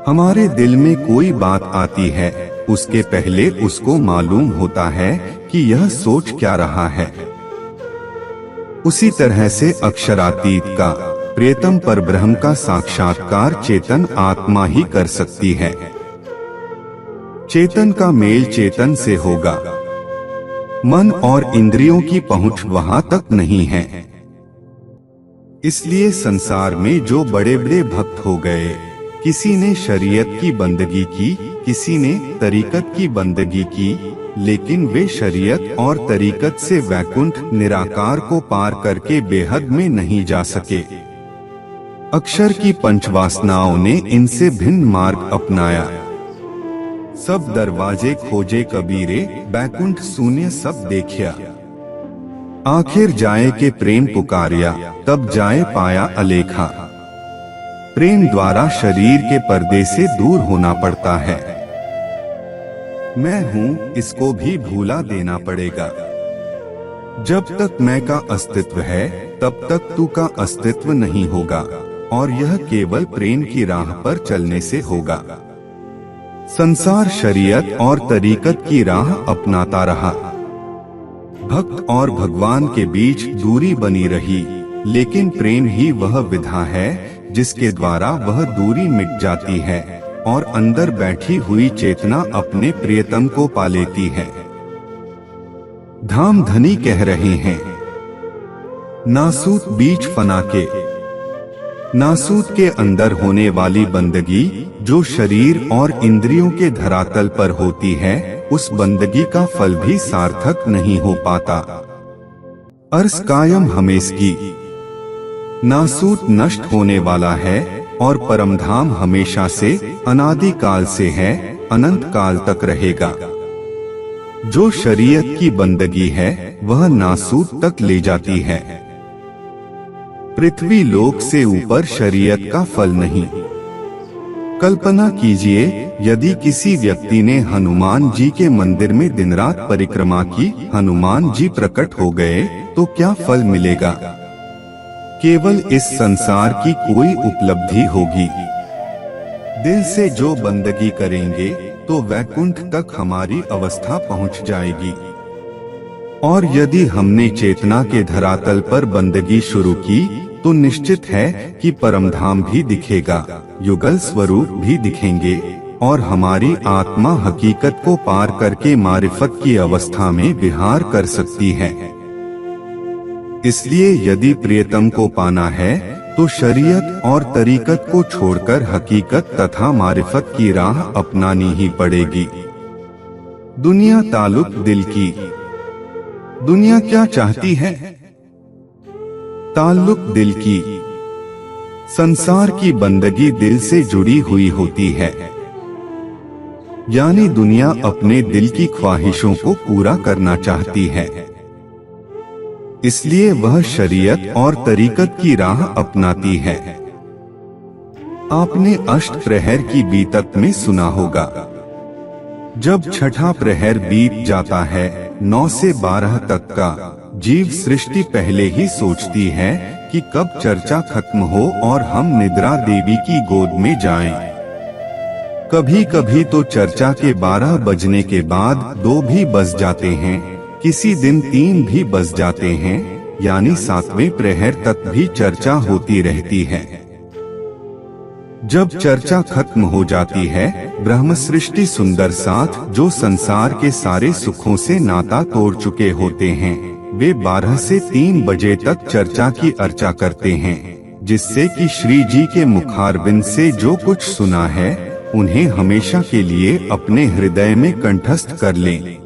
हमारे दिल में कोई बात आती है, उसके पहले उसको मालूम होता है कि यह सोच क्या रहा है। उसी तरह से अक्षरातीत का, प्रियतम परब्रह्म का साक्षात्कार चेतन आत्मा ही कर सकती है। चेतन का मेल चेतन से होगा। मन और इंद्रियों की पहुंच वहां तक नहीं है। इसलिए संसार में जो बड़े बड़े भक्त हो गए, किसी ने शरीयत की बंदगी की, किसी ने तरीकत की बंदगी की, लेकिन वे शरीयत और तरीकत से वैकुंठ निराकार को पार करके बेहद में नहीं जा सके। अक्षर की पंचवासनाओं ने इनसे भिन्न मार्ग अपनाया। सब दरवाजे खोजे कबीरे, बैकुंठ शून्य सब देखिया। आखिर जाए के प्रेम पुकारिया, तब जाए पाया अलेखा। प्रेम द्वारा शरीर के पर्दे से दूर होना पड़ता है। मैं हूँ इसको भी भूला देना पड़ेगा। जब तक मैं का अस्तित्व है, तब तक तू का अस्तित्व नहीं होगा, और यह केवल प्रेम की राह पर चलने से होगा। संसार शरीयत और तरीकत की राह अपनाता रहा। भक्त और भगवान के बीच दूरी बनी रही, लेकिन प्रेम ही वह विधा है जिसके द्वारा वह दूरी मिट जाती है और अंदर बैठी हुई चेतना अपने प्रियतम को पा लेती है। धाम धनी कह रहे हैं, नासूत बीच फना के। नासूत के अंदर होने वाली बंदगी जो शरीर और इंद्रियों के धरातल पर होती है, उस बंदगी का फल भी सार्थक नहीं हो पाता। अर्स कायम हमेशगी। नासूत नष्ट होने वाला है और परमधाम हमेशा से, अनादि काल से है, अनंत काल तक रहेगा। जो शरीयत की बंदगी है वह नासूत तक ले जाती है। पृथ्वी लोक से ऊपर शरीयत का फल नहीं। कल्पना कीजिए, यदि किसी व्यक्ति ने हनुमान जी के मंदिर में दिन रात परिक्रमा की, हनुमान जी प्रकट हो गए, तो क्या फल मिलेगा? केवल इस संसार की कोई उपलब्धि होगी। दिल से जो बंदगी करेंगे तो वैकुंठ तक हमारी अवस्था पहुंच जाएगी। और यदि हमने चेतना के धरातल पर बंदगी शुरू की तो निश्चित है कि परमधाम भी दिखेगा, युगल स्वरूप भी दिखेंगे और हमारी आत्मा हकीकत को पार करके मारिफत की अवस्था में विहार कर सकती है। इसलिए यदि प्रियतम को पाना है तो शरीयत और तरीकत को छोड़कर हकीकत तथा मारिफत की राह अपनानी ही पड़ेगी। दुनिया ताल्लुक दिल की। दुनिया क्या चाहती है? ताल्लुक दिल की। संसार की बंदगी दिल से जुड़ी हुई होती है, यानी दुनिया अपने दिल की ख्वाहिशों को पूरा करना चाहती है। इसलिए वह शरीयत और तरीकत की राह अपनाती है। आपने अष्ट प्रहर की बीतत में सुना होगा। जब छठा प्रहर बीत जाता है, 9 से 12 तक का जीव सृष्टि पहले ही सोचती है कि कब चर्चा खत्म हो और हम निद्रा देवी की गोद में जाएं। कभी कभी तो चर्चा के 12 बजने के बाद 2 भी बज जाते हैं, किसी दिन 3 भी बज जाते हैं, यानी 7वें प्रहर तक भी चर्चा होती रहती है। जब चर्चा खत्म हो जाती है, ब्रह्म सृष्टि सुंदर साथ जो संसार के सारे सुखों से नाता तोड़ चुके होते हैं, वे 12 से 3 बजे तक चर्चा की अर्चा करते हैं, जिससे कि श्री जी के मुखारबिंद से जो कुछ सुना है उन्हें हमेशा के लिए अपने हृदय में कंठस्थ कर लें।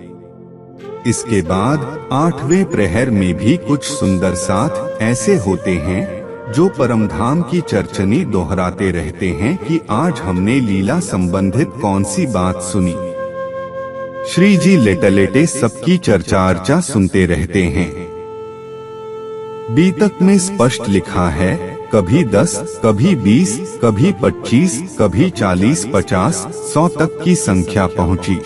इसके बाद 8वें प्रहर में भी कुछ सुंदर साथ ऐसे होते हैं जो परमधाम की चर्चनी दोहराते रहते हैं कि आज हमने लीला संबंधित कौन सी बात सुनी। श्री जी लेटे लेटे सबकी चर्चा अर्चा सुनते रहते हैं। बीतक में स्पष्ट लिखा है, कभी 10, कभी 20, कभी 25, कभी 40, 50, 100 तक की संख्या पहुंची।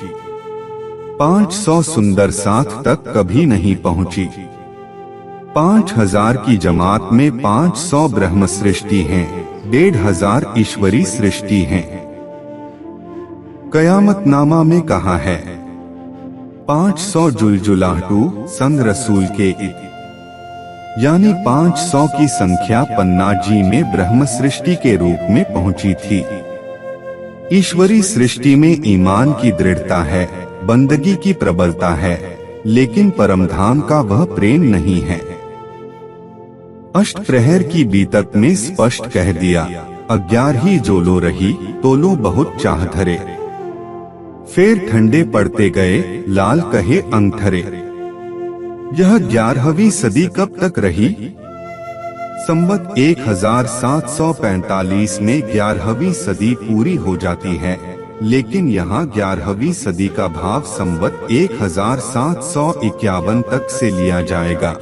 500 सुंदर साथ तक कभी नहीं पहुंची। 5000 की जमात में 500 ब्रह्म सृष्टि हैं, 1500 ईश्वरी सृष्टि हैं। कयामतनामा में कहा है 500 जुलजुलाहटू संग रसूल के इत, यानी 500 की संख्या पन्ना जी में ब्रह्म सृष्टि के रूप में पहुंची थी। ईश्वरी सृष्टि में ईमान की दृढ़ता है, बंदगी की प्रबलता है, लेकिन परमधाम का वह प्रेम नहीं है। अष्ट प्रहर की बीतक में स्पष्ट कह दिया, 11 जोलो रही तोलो बहुत चाह धरे। फिर ठंडे पड़ते गए लाल कहे अंगठरे। यह 11वीं सदी कब तक रही? संवत 1745 में 11वीं सदी पूरी हो जाती है, लेकिन यहाँ 11वीं सदी का भाव संवत 1751 तक से लिया जाएगा।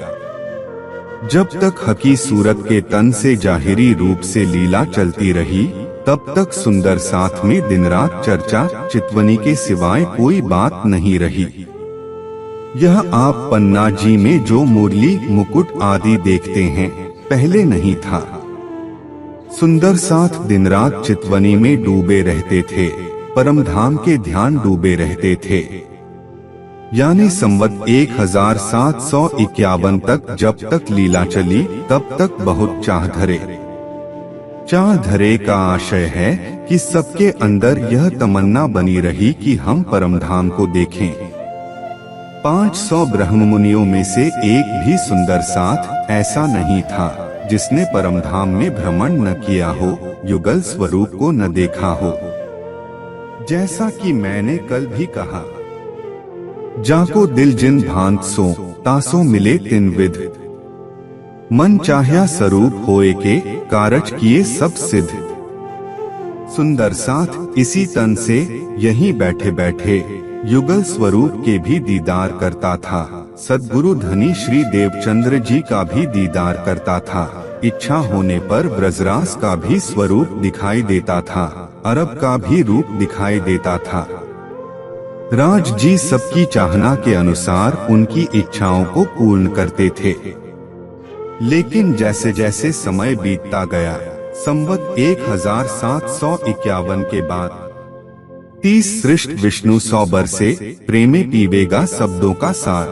जब तक हकी सूरत के तन से जाहिरी रूप से लीला चलती रही, तब तक सुंदर साथ में दिन रात चर्चा चितवनी के सिवाय कोई बात नहीं रही। यह आप पन्ना जी में जो मुरली मुकुट आदि देखते हैं, पहले नहीं था। सुंदर साथ दिन रात चितवनी में डूबे रहते थे, परमधाम के ध्यान डूबे रहते थे। यानी संवत 1751 तक जब तक लीला चली, तब तक बहुत चाह धरे। चाह धरे का आशय है कि सबके अंदर यह तमन्ना बनी रही कि हम परमधाम को देखें। 500 ब्रह्म मुनियों में से एक भी सुंदर साथ ऐसा नहीं था जिसने परमधाम में भ्रमण न किया हो, युगल स्वरूप को न देखा हो। जैसा कि मैंने कल भी कहा, जाको दिल जिन भांत सो तासो मिले तिन विध, मन चाह्या स्वरूप होए के कारज किए सब सिद्ध। सुंदर साथ इसी तन से यहीं बैठे बैठे युगल स्वरूप के भी दीदार करता था। सद्गुरु धनी श्री देवचंद्र जी का भी दीदार करता था। इच्छा होने पर ब्रजराज का भी स्वरूप दिखाई देता था, अरब का भी रूप दिखाई देता था। राज जी सबकी चाहना के अनुसार उनकी इच्छाओं को पूर्ण करते थे। लेकिन जैसे जैसे समय बीतता गया, संवत 1751 के बाद 30 सृष्ट विष्णु 100 बरसे प्रेमे पीवेगा शब्दों का सार।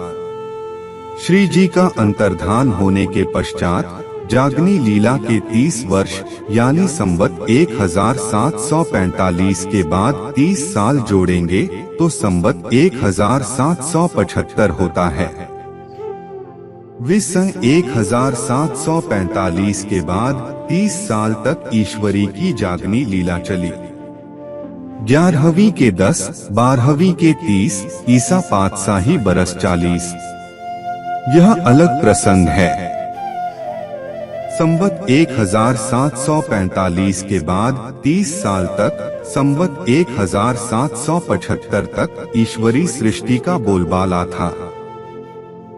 श्री जी का अंतर्धान होने के पश्चात जागनी लीला के 30 वर्ष यानी संवत 1745 के बाद 30 साल जोड़ेंगे तो संवत 1775 होता है। विसन 1745 के बाद 30 साल तक ईश्वरी की जागनी लीला चली। 11वीं के 10, 12वीं के 30, ईसा पातशाही बरस 40। यह अलग प्रसंग है। संवत 1745 के बाद 30 साल तक, संवत 1775 तक ईश्वरी सृष्टि का बोलबाला था।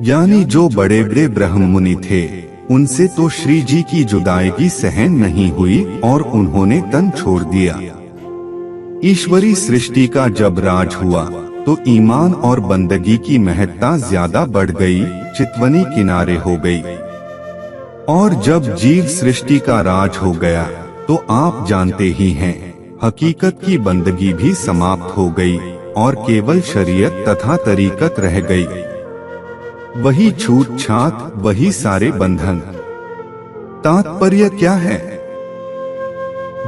यानी जो बड़े बड़े ब्रह्म मुनि थे, उनसे तो श्री जी की जुदाई सहन नहीं हुई और उन्होंने तन छोड़ दिया। ईश्वरी सृष्टि का जब राज हुआ तो ईमान और बंदगी की महत्ता ज्यादा बढ़ गई, चितवनी किनारे हो गई। और जब जीव सृष्टि का राज हो गया तो आप जानते ही हैं, हकीकत की बंदगी भी समाप्त हो गई और केवल शरीयत तथा तरीकत रह गई। वही छूट छात, वही सारे बंधन। तात्पर्य क्या है?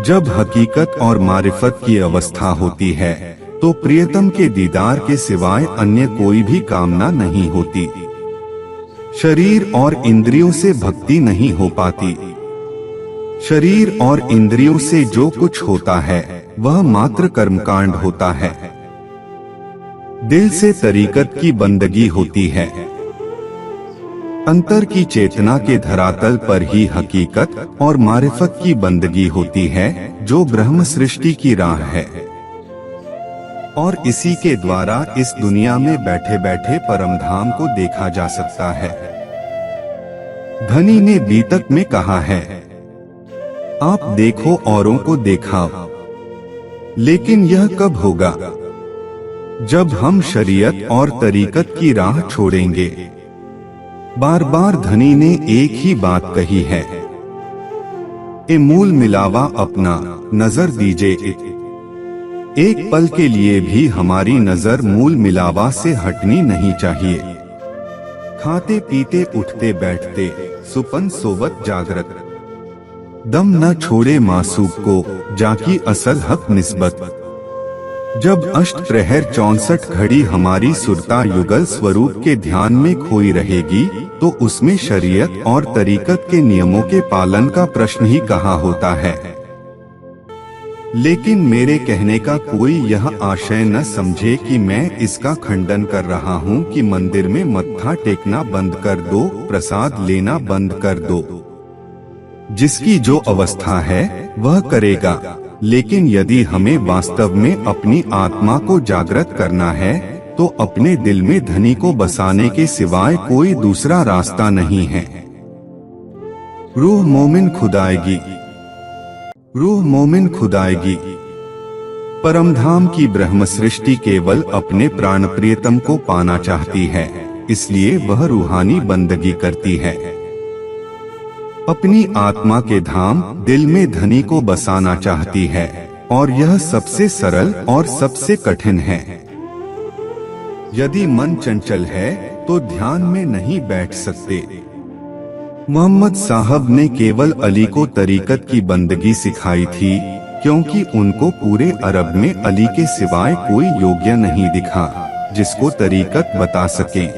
जब हकीकत और मारिफत की अवस्था होती है तो प्रियतम के दीदार के सिवाय अन्य कोई भी कामना नहीं होती। शरीर और इंद्रियों से भक्ति नहीं हो पाती। शरीर और इंद्रियों से जो कुछ होता है वह मात्र कर्मकांड होता है। दिल से तरीकत की बंदगी होती है। अंतर की चेतना के धरातल पर ही हकीकत और मारिफत की बंदगी होती है, जो ब्रह्म सृष्टि की राह है। और इसी के द्वारा इस दुनिया में बैठे बैठे परमधाम को देखा जा सकता है। धनी ने बीतक में कहा है, आप देखो औरों को दिखाओ। लेकिन यह कब होगा? जब हम शरीयत और तरीकत की राह छोड़ेंगे। बार बार धनी ने एक ही बात कही है, ए मूल मिलावा अपना नजर दीजिए। एक पल के लिए भी हमारी नजर मूल मिलावा से हटनी नहीं चाहिए। खाते पीते उठते बैठते सुपन सोवत जागरत, दम न छोड़े मासूक को जाकी असल हक निस्बत। जब अष्ट प्रहर 64 घड़ी हमारी सुरता युगल स्वरूप के ध्यान में खोई रहेगी तो उसमें शरीयत और तरीकत के नियमों के पालन का प्रश्न ही कहाँ होता है। लेकिन मेरे कहने का कोई यह आशय न समझे कि मैं इसका खंडन कर रहा हूँ कि मंदिर में मत्था टेकना बंद कर दो, प्रसाद लेना बंद कर दो। जिसकी जो अवस्था है वह करेगा। लेकिन यदि हमें वास्तव में अपनी आत्मा को जागृत करना है तो अपने दिल में धनी को बसाने के सिवाय कोई दूसरा रास्ता नहीं है। रूह मोमिन खुदाएगी, रूह मोमिन खुदाएगी। परमधाम की ब्रह्म सृष्टि केवल अपने प्राण प्रियतम को पाना चाहती है, इसलिए वह रूहानी बंदगी करती है। अपनी आत्मा के धाम दिल में धनी को बसाना चाहती है और यह सबसे सरल और सबसे कठिन है। यदि मन चंचल है तो ध्यान में नहीं बैठ सकते। मोहम्मद साहब ने केवल अली को तरीकत की बंदगी सिखाई थी क्योंकि उनको पूरे अरब में अली के सिवाय कोई योग्य नहीं दिखा जिसको तरीकत बता सके।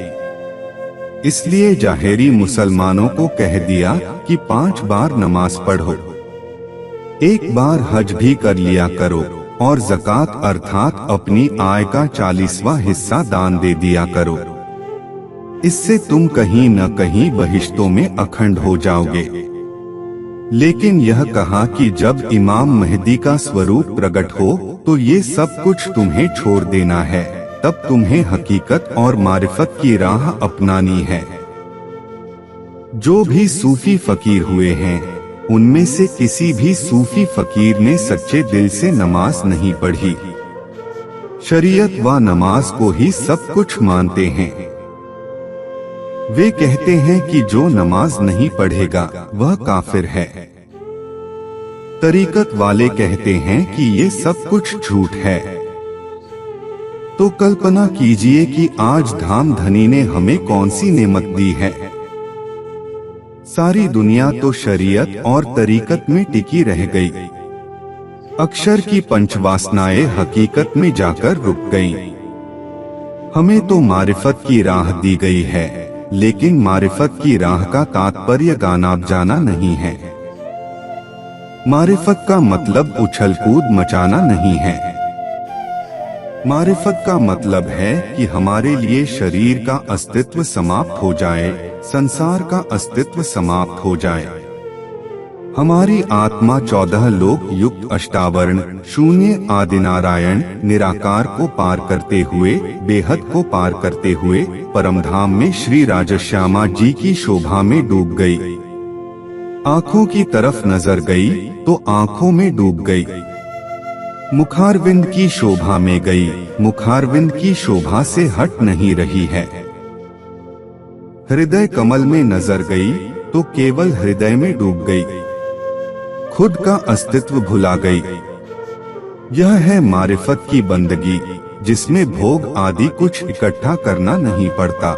इसलिए जाहिरी मुसलमानों को कह दिया कि 5 बार नमाज पढ़ो, 1 बार हज भी कर लिया करो और ज़कात अर्थात अपनी आय का 40वां हिस्सा दान दे दिया करो। इससे तुम कहीं न कहीं बहिश्तों में अखंड हो जाओगे। लेकिन यह कहा कि जब इमाम मेहदी का स्वरूप प्रकट हो तो ये सब कुछ तुम्हें छोड़ देना है, तब तुम्हें हकीकत और मारिफत की राह अपनानी है। जो भी सूफी फकीर हुए हैं उनमें से किसी भी सूफी फकीर ने सच्चे दिल से नमाज नहीं पढ़ी। शरीयत व नमाज को ही सब कुछ मानते हैं। वे कहते हैं कि जो नमाज नहीं पढ़ेगा वह काफिर है। तरीकत वाले कहते हैं कि ये सब कुछ झूठ है। तो कल्पना कीजिए कि आज धाम धनी ने हमें कौन सी नेमत दी है। सारी दुनिया तो शरीयत और तरीकत में टिकी रह गई। अक्षर की पंचवासनाएं हकीकत में जाकर रुक गईं। हमें तो मारिफत की राह दी गई है, लेकिन मारिफत की राह का तात्पर्य गानाब जाना नहीं है। मारिफत का मतलब उछल कूद मचाना नहीं है। मारिफत का मतलब है कि हमारे लिए शरीर का अस्तित्व समाप्त हो जाए, संसार का अस्तित्व समाप्त हो जाए। हमारी आत्मा 14 लोक युक्त अष्टावर्ण शून्य आदिनारायण निराकार को पार करते हुए, बेहद को पार करते हुए परमधाम में श्री राजश्यामा जी की शोभा में डूब गई। आँखों की तरफ नजर गई तो आँखों में डूब गई। मुखारविंद की शोभा में गई, मुखारविंद की शोभा से हट नहीं रही है। हृदय कमल में नजर गई तो केवल हृदय में डूब गई, खुद का अस्तित्व भुला गई। यह है मारिफत की बंदगी, जिसमें भोग आदि कुछ इकट्ठा करना नहीं पड़ता,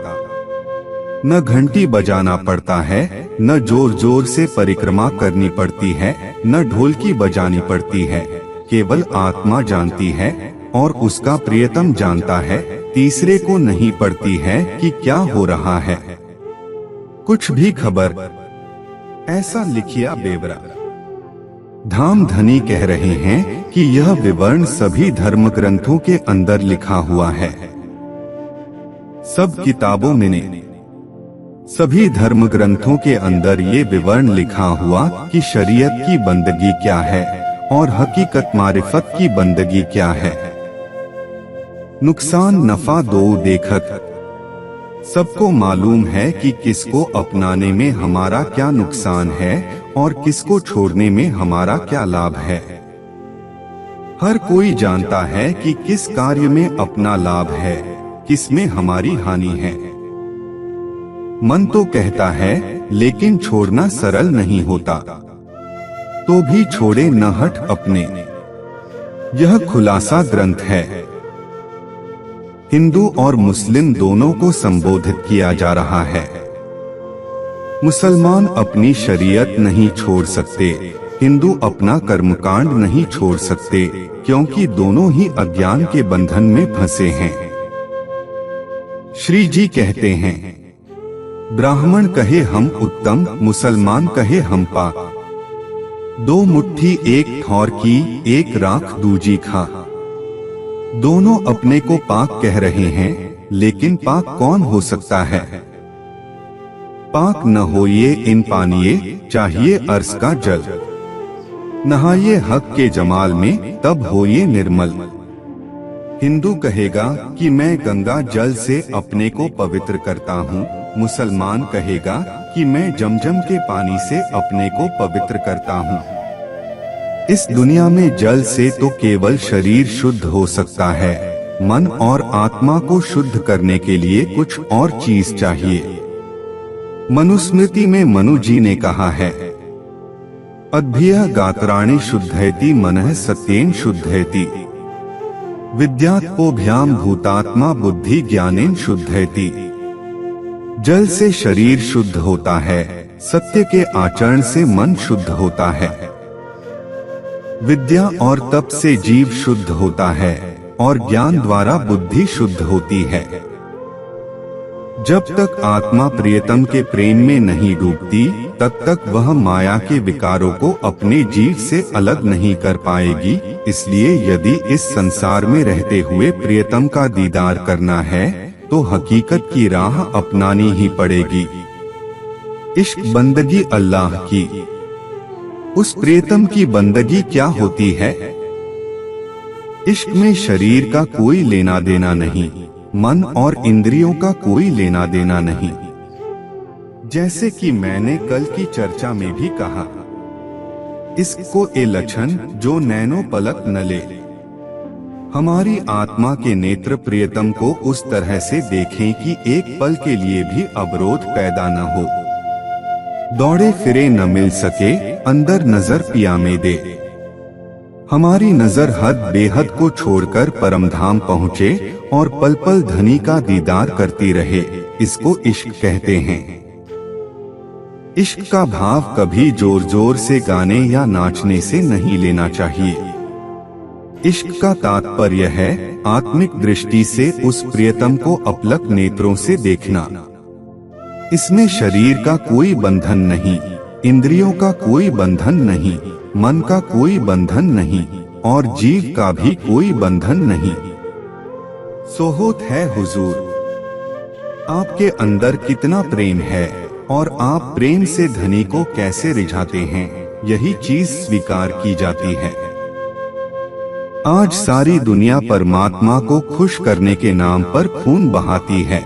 न घंटी बजाना पड़ता है, न जोर जोर से परिक्रमा करनी पड़ती है, न ढोलकी बजानी पड़ती है। केवल आत्मा जानती है और उसका प्रियतम जानता है, तीसरे को नहीं पड़ती है कि क्या हो रहा है, कुछ भी खबर। ऐसा लिखिया बेवरा। धाम धनी कह रहे हैं कि यह विवरण सभी धर्म ग्रंथों के अंदर लिखा हुआ है, सब किताबों में ने सभी धर्म ग्रंथों के अंदर ये विवरण लिखा हुआ कि शरीयत की बंदगी क्या है और हकीकत मारिफत की बंदगी क्या है। नुकसान नफा दो देखत। सबको मालूम है कि किसको अपनाने में हमारा क्या नुकसान है और किसको छोड़ने में हमारा क्या लाभ है। हर कोई जानता है कि किस कार्य में अपना लाभ है, किस में हमारी हानि है। मन तो कहता है, लेकिन छोड़ना सरल नहीं होता, तो भी छोड़े न हट अपने। यह खुलासा ग्रंथ है। हिंदू और मुस्लिम दोनों को संबोधित किया जा रहा है। मुसलमान अपनी शरीयत नहीं छोड़ सकते, हिंदू अपना कर्मकांड नहीं छोड़ सकते, क्योंकि दोनों ही अज्ञान के बंधन में फंसे हैं। श्री जी कहते हैं, ब्राह्मण कहे हम उत्तम, मुसलमान कहे हम पाक। दो मुट्ठी एक ठौर की, एक राख दूजी खा। दोनों अपने को पाक कह रहे हैं, लेकिन पाक कौन हो सकता है। पाक न होइए इन पानिए, चाहिए अर्श का जल। नहाइए हक के जमाल में, तब होइए निर्मल। हिंदू कहेगा कि मैं गंगा जल से अपने को पवित्र करता हूँ, मुसलमान कहेगा कि मैं जमजम के पानी से अपने को पवित्र करता हूँ। इस दुनिया में जल से तो केवल शरीर शुद्ध हो सकता है, मन और आत्मा को शुद्ध करने के लिए कुछ और चीज चाहिए। मनुस्मृति में मनु जी ने कहा है, अद्भियः गात्राणि शुद्धयति मनः सत्येन शुद्धयति। विद्यात्पोभ्याम भूतात्मा बुद्धि ज्ञानेन शुद्धयति। जल से शरीर शुद्ध होता है, सत्य के आचरण से मन शुद्ध होता है। विद्या और तप से जीव शुद्ध होता है और ज्ञान द्वारा बुद्धि शुद्ध होती है। जब तक आत्मा प्रियतम के प्रेम में नहीं डूबती, तब तक वह माया के विकारों को अपने जीव से अलग नहीं कर पाएगी। इसलिए यदि इस संसार में रहते हुए प्रियतम का दीदार करना है, तो हकीकत की राह अपनानी ही पड़ेगी। इश्क बंदगी अल्लाह की। उस प्रियतम की बंदगी क्या होती है? इश्क में शरीर का कोई लेना देना नहीं, मन और इंद्रियों का कोई लेना देना नहीं। जैसे कि मैंने कल की चर्चा में भी कहा, इसको ए लक्षण जो नैनो पलक न ले। हमारी आत्मा के नेत्र प्रियतम को उस तरह से देखें कि एक पल के लिए भी अवरोध पैदा न हो। दौड़े फिरे न मिल सके, अंदर नजर पिया में दे। हमारी नजर हद बेहद को छोड़कर परमधाम पहुँचे और पल पल धनी का दीदार करती रहे, इसको इश्क कहते हैं। इश्क का भाव कभी जोर जोर से गाने या नाचने से नहीं लेना चाहिए। इश्क का तात्पर्य है आत्मिक दृष्टि से उस प्रियतम को अपलक नेत्रों से देखना। इसमें शरीर का कोई बंधन नहीं, इंद्रियों का कोई बंधन नहीं, मन का कोई बंधन नहीं और जीव का भी कोई बंधन नहीं। सोहोत है हुजूर। आपके अंदर कितना प्रेम है और आप प्रेम से धनी को कैसे रिझाते हैं, यही चीज स्वीकार की जाती है। आज सारी दुनिया परमात्मा को खुश करने के नाम पर खून बहाती है।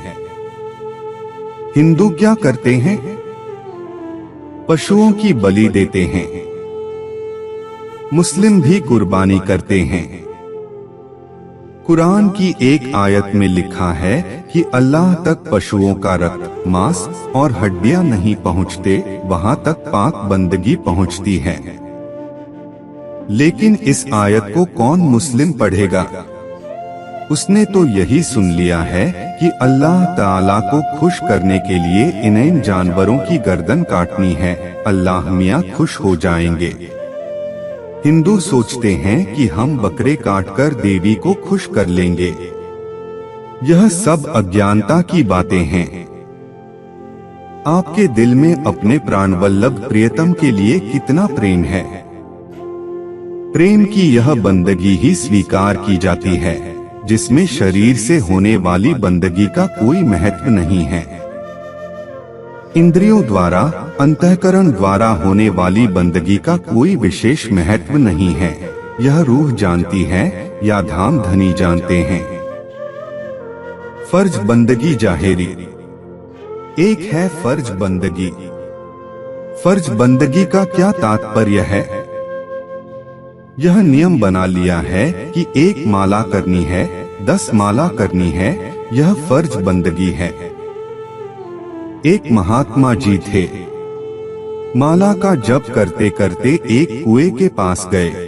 हिंदू क्या करते हैं? पशुओं की बलि देते हैं। मुस्लिम भी कुर्बानी करते हैं। कुरान की एक आयत में लिखा है कि अल्लाह तक पशुओं का रक्त, मांस और हड्डियां नहीं पहुंचते, वहां तक पाक बंदगी पहुंचती है। लेकिन इस आयत को कौन मुस्लिम पढ़ेगा? उसने तो यही सुन लिया है कि अल्लाह ताला को खुश करने के लिए इन जानवरों की गर्दन काटनी है, अल्लाह मियां खुश हो जाएंगे। हिंदू सोचते हैं कि हम बकरे काटकर देवी को खुश कर लेंगे। यह सब अज्ञानता की बातें हैं। आपके दिल में अपने प्राणवल्लभ प्रियतम के लिए कितना प्रेम है? प्रेम की यह बंदगी ही स्वीकार की जाती है जिसमें शरीर से होने वाली बंदगी का कोई महत्व नहीं है। इंद्रियों द्वारा, अंतःकरण द्वारा होने वाली बंदगी का कोई विशेष महत्व नहीं है। यह रूह जानती है या धाम धनी जानते हैं। फर्ज बंदगी जाहिरी। एक है फर्ज बंदगी। फर्ज बंदगी का क्या तात्पर्य है? यह नियम बना लिया है कि 1 माला करनी है, 10 माला करनी है, यह फर्ज बंदगी है। एक महात्मा जी थे। माला का जप करते करते एक कुएं के पास गए।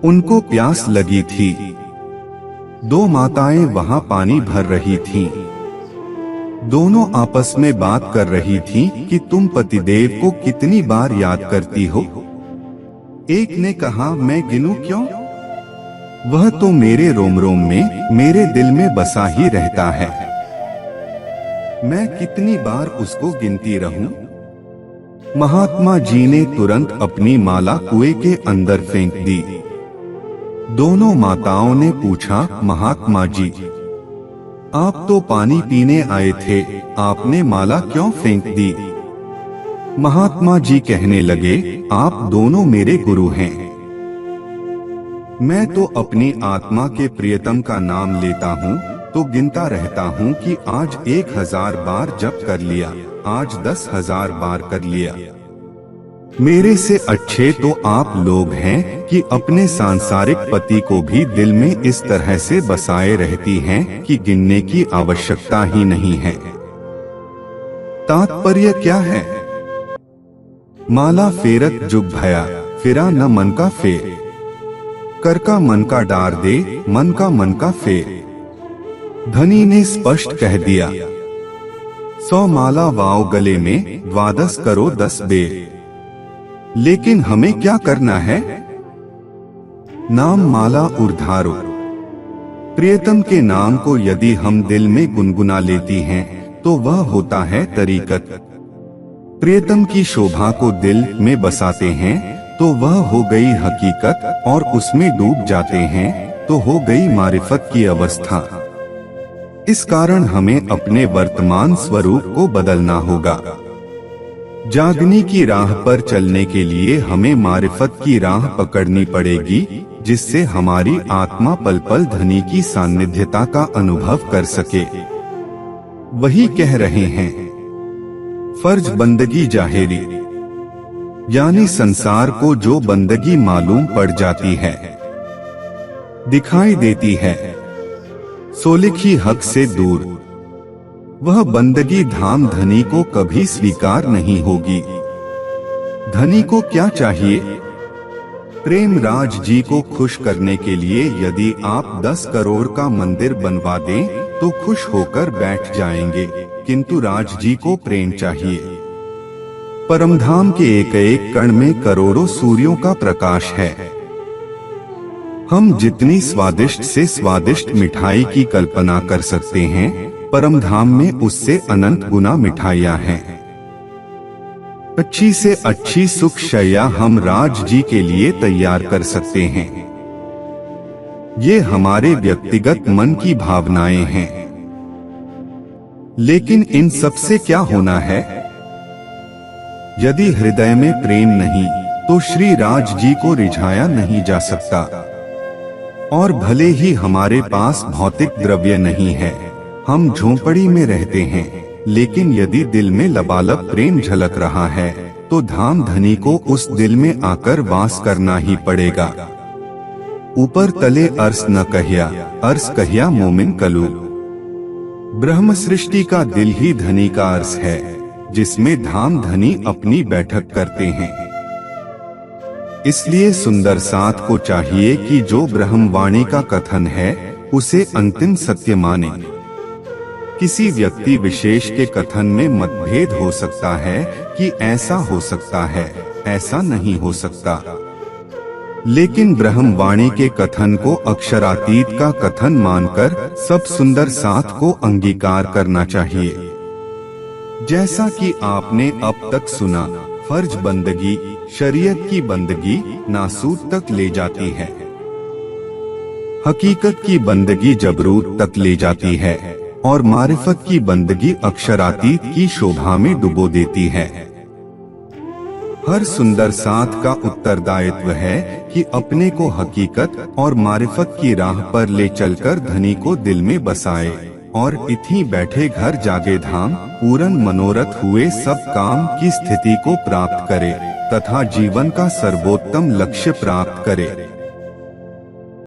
उनको प्यास लगी थी। 2 माताएं वहां पानी भर रही थीं। दोनों आपस में बात कर रही थीं कि तुम पतिदेव को कितनी बार याद करती हो? एक ने कहा, मैं गिनूं क्यों? वह तो मेरे रोम रोम में, मेरे दिल में बसा ही रहता है। मैं कितनी बार उसको गिनती रहूं? महात्मा जी ने तुरंत अपनी माला कुएं के अंदर फेंक दी। दोनों माताओं ने पूछा, महात्मा जी, आप तो पानी पीने आए थे, आपने माला क्यों फेंक दी? महात्मा जी कहने लगे, आप दोनों मेरे गुरु हैं। मैं तो अपनी आत्मा के प्रियतम का नाम लेता हूँ तो गिनता रहता हूँ कि आज 1000 बार जप कर लिया, आज 10,000 बार कर लिया। मेरे से अच्छे तो आप लोग हैं कि अपने सांसारिक पति को भी दिल में इस तरह से बसाए रहती हैं कि गिनने की आवश्यकता ही नहीं है। तात्पर्य क्या है? माला फेरत जुग भया, फिरा न मन का फेर। कर का मन का डार दे, मन का फेर। धनी ने स्पष्ट कह दिया, 100 माला वाओ गले में, 12 करो 10 बेर। लेकिन हमें क्या करना है? नाम माला उर्धारो। प्रियतम के नाम को यदि हम दिल में गुनगुना लेती हैं तो वह होता है तरीकत। प्रियतम की शोभा को दिल में बसाते हैं तो वह हो गई हकीकत, और उसमें डूब जाते हैं तो हो गई मारिफत की अवस्था। इस कारण हमें अपने वर्तमान स्वरूप को बदलना होगा। जागने की राह पर चलने के लिए हमें मारिफत की राह पकड़नी पड़ेगी, जिससे हमारी आत्मा पल पल धनी की सान्निध्यता का अनुभव कर सके। वही कह रहे हैं, फर्ज बंदगी जाहिरी, यानी संसार को जो बंदगी मालूम पड़ जाती है, दिखाई देती है, सो लिखी हक से दूर, वह बंदगी धाम धनी को कभी स्वीकार नहीं होगी। धनी को क्या चाहिए? प्रेम राज जी को खुश करने के लिए यदि आप 10 करोड़ का मंदिर बनवा दें तो खुश होकर बैठ जाएंगे, किंतु राज जी को प्रेम चाहिए। परमधाम के एक एक कण में करोड़ों सूर्यों का प्रकाश है। हम जितनी स्वादिष्ट से स्वादिष्ट मिठाई की कल्पना कर सकते हैं, परमधाम में उससे अनंत गुना मिठाइयाँ हैं। अच्छी से अच्छी सुख शैया हम राज जी के लिए तैयार कर सकते हैं। ये हमारे व्यक्तिगत मन की भावनाएं हैं। लेकिन इन सब से क्या होना है? यदि हृदय में प्रेम नहीं तो श्री राज जी को रिझाया नहीं जा सकता। और भले ही हमारे पास भौतिक द्रव्य नहीं है, हम झोंपड़ी में रहते हैं, लेकिन यदि दिल में लबालब प्रेम झलक रहा है तो धाम धनी को उस दिल में आकर वास करना ही पड़ेगा। ऊपर तले अर्स न कहिया, अर्स कहिया मोमिन कलू। ब्रह्म सृष्टि का दिल ही धनी का अर्स है, जिसमें धाम धनी अपनी बैठक करते हैं। इसलिए सुंदर साथ को चाहिए कि जो ब्रह्मवाणी का कथन है उसे अंतिम सत्य माने। किसी व्यक्ति विशेष के कथन में मतभेद हो सकता है कि ऐसा हो सकता है, ऐसा नहीं हो सकता, लेकिन ब्रह्मवाणी के कथन को अक्षरातीत का कथन मानकर सब सुंदर साथ को अंगीकार करना चाहिए। जैसा कि आपने अब तक सुना, फर्ज बंदगी शरीयत की बंदगी नासूत तक ले जाती है, हकीकत की बंदगी जबरूत तक ले जाती है, और मारिफत की बंदगी अक्षरातीत की शोभा में डुबो देती है। हर सुंदर साथ का उत्तरदायित्व है कि अपने को हकीकत और मारिफत की राह पर ले चलकर धनी को दिल में बसाए, और इथी बैठे घर जागे धाम पूरन मनोरथ हुए सब काम की स्थिति को प्राप्त करे तथा जीवन का सर्वोत्तम लक्ष्य प्राप्त करे।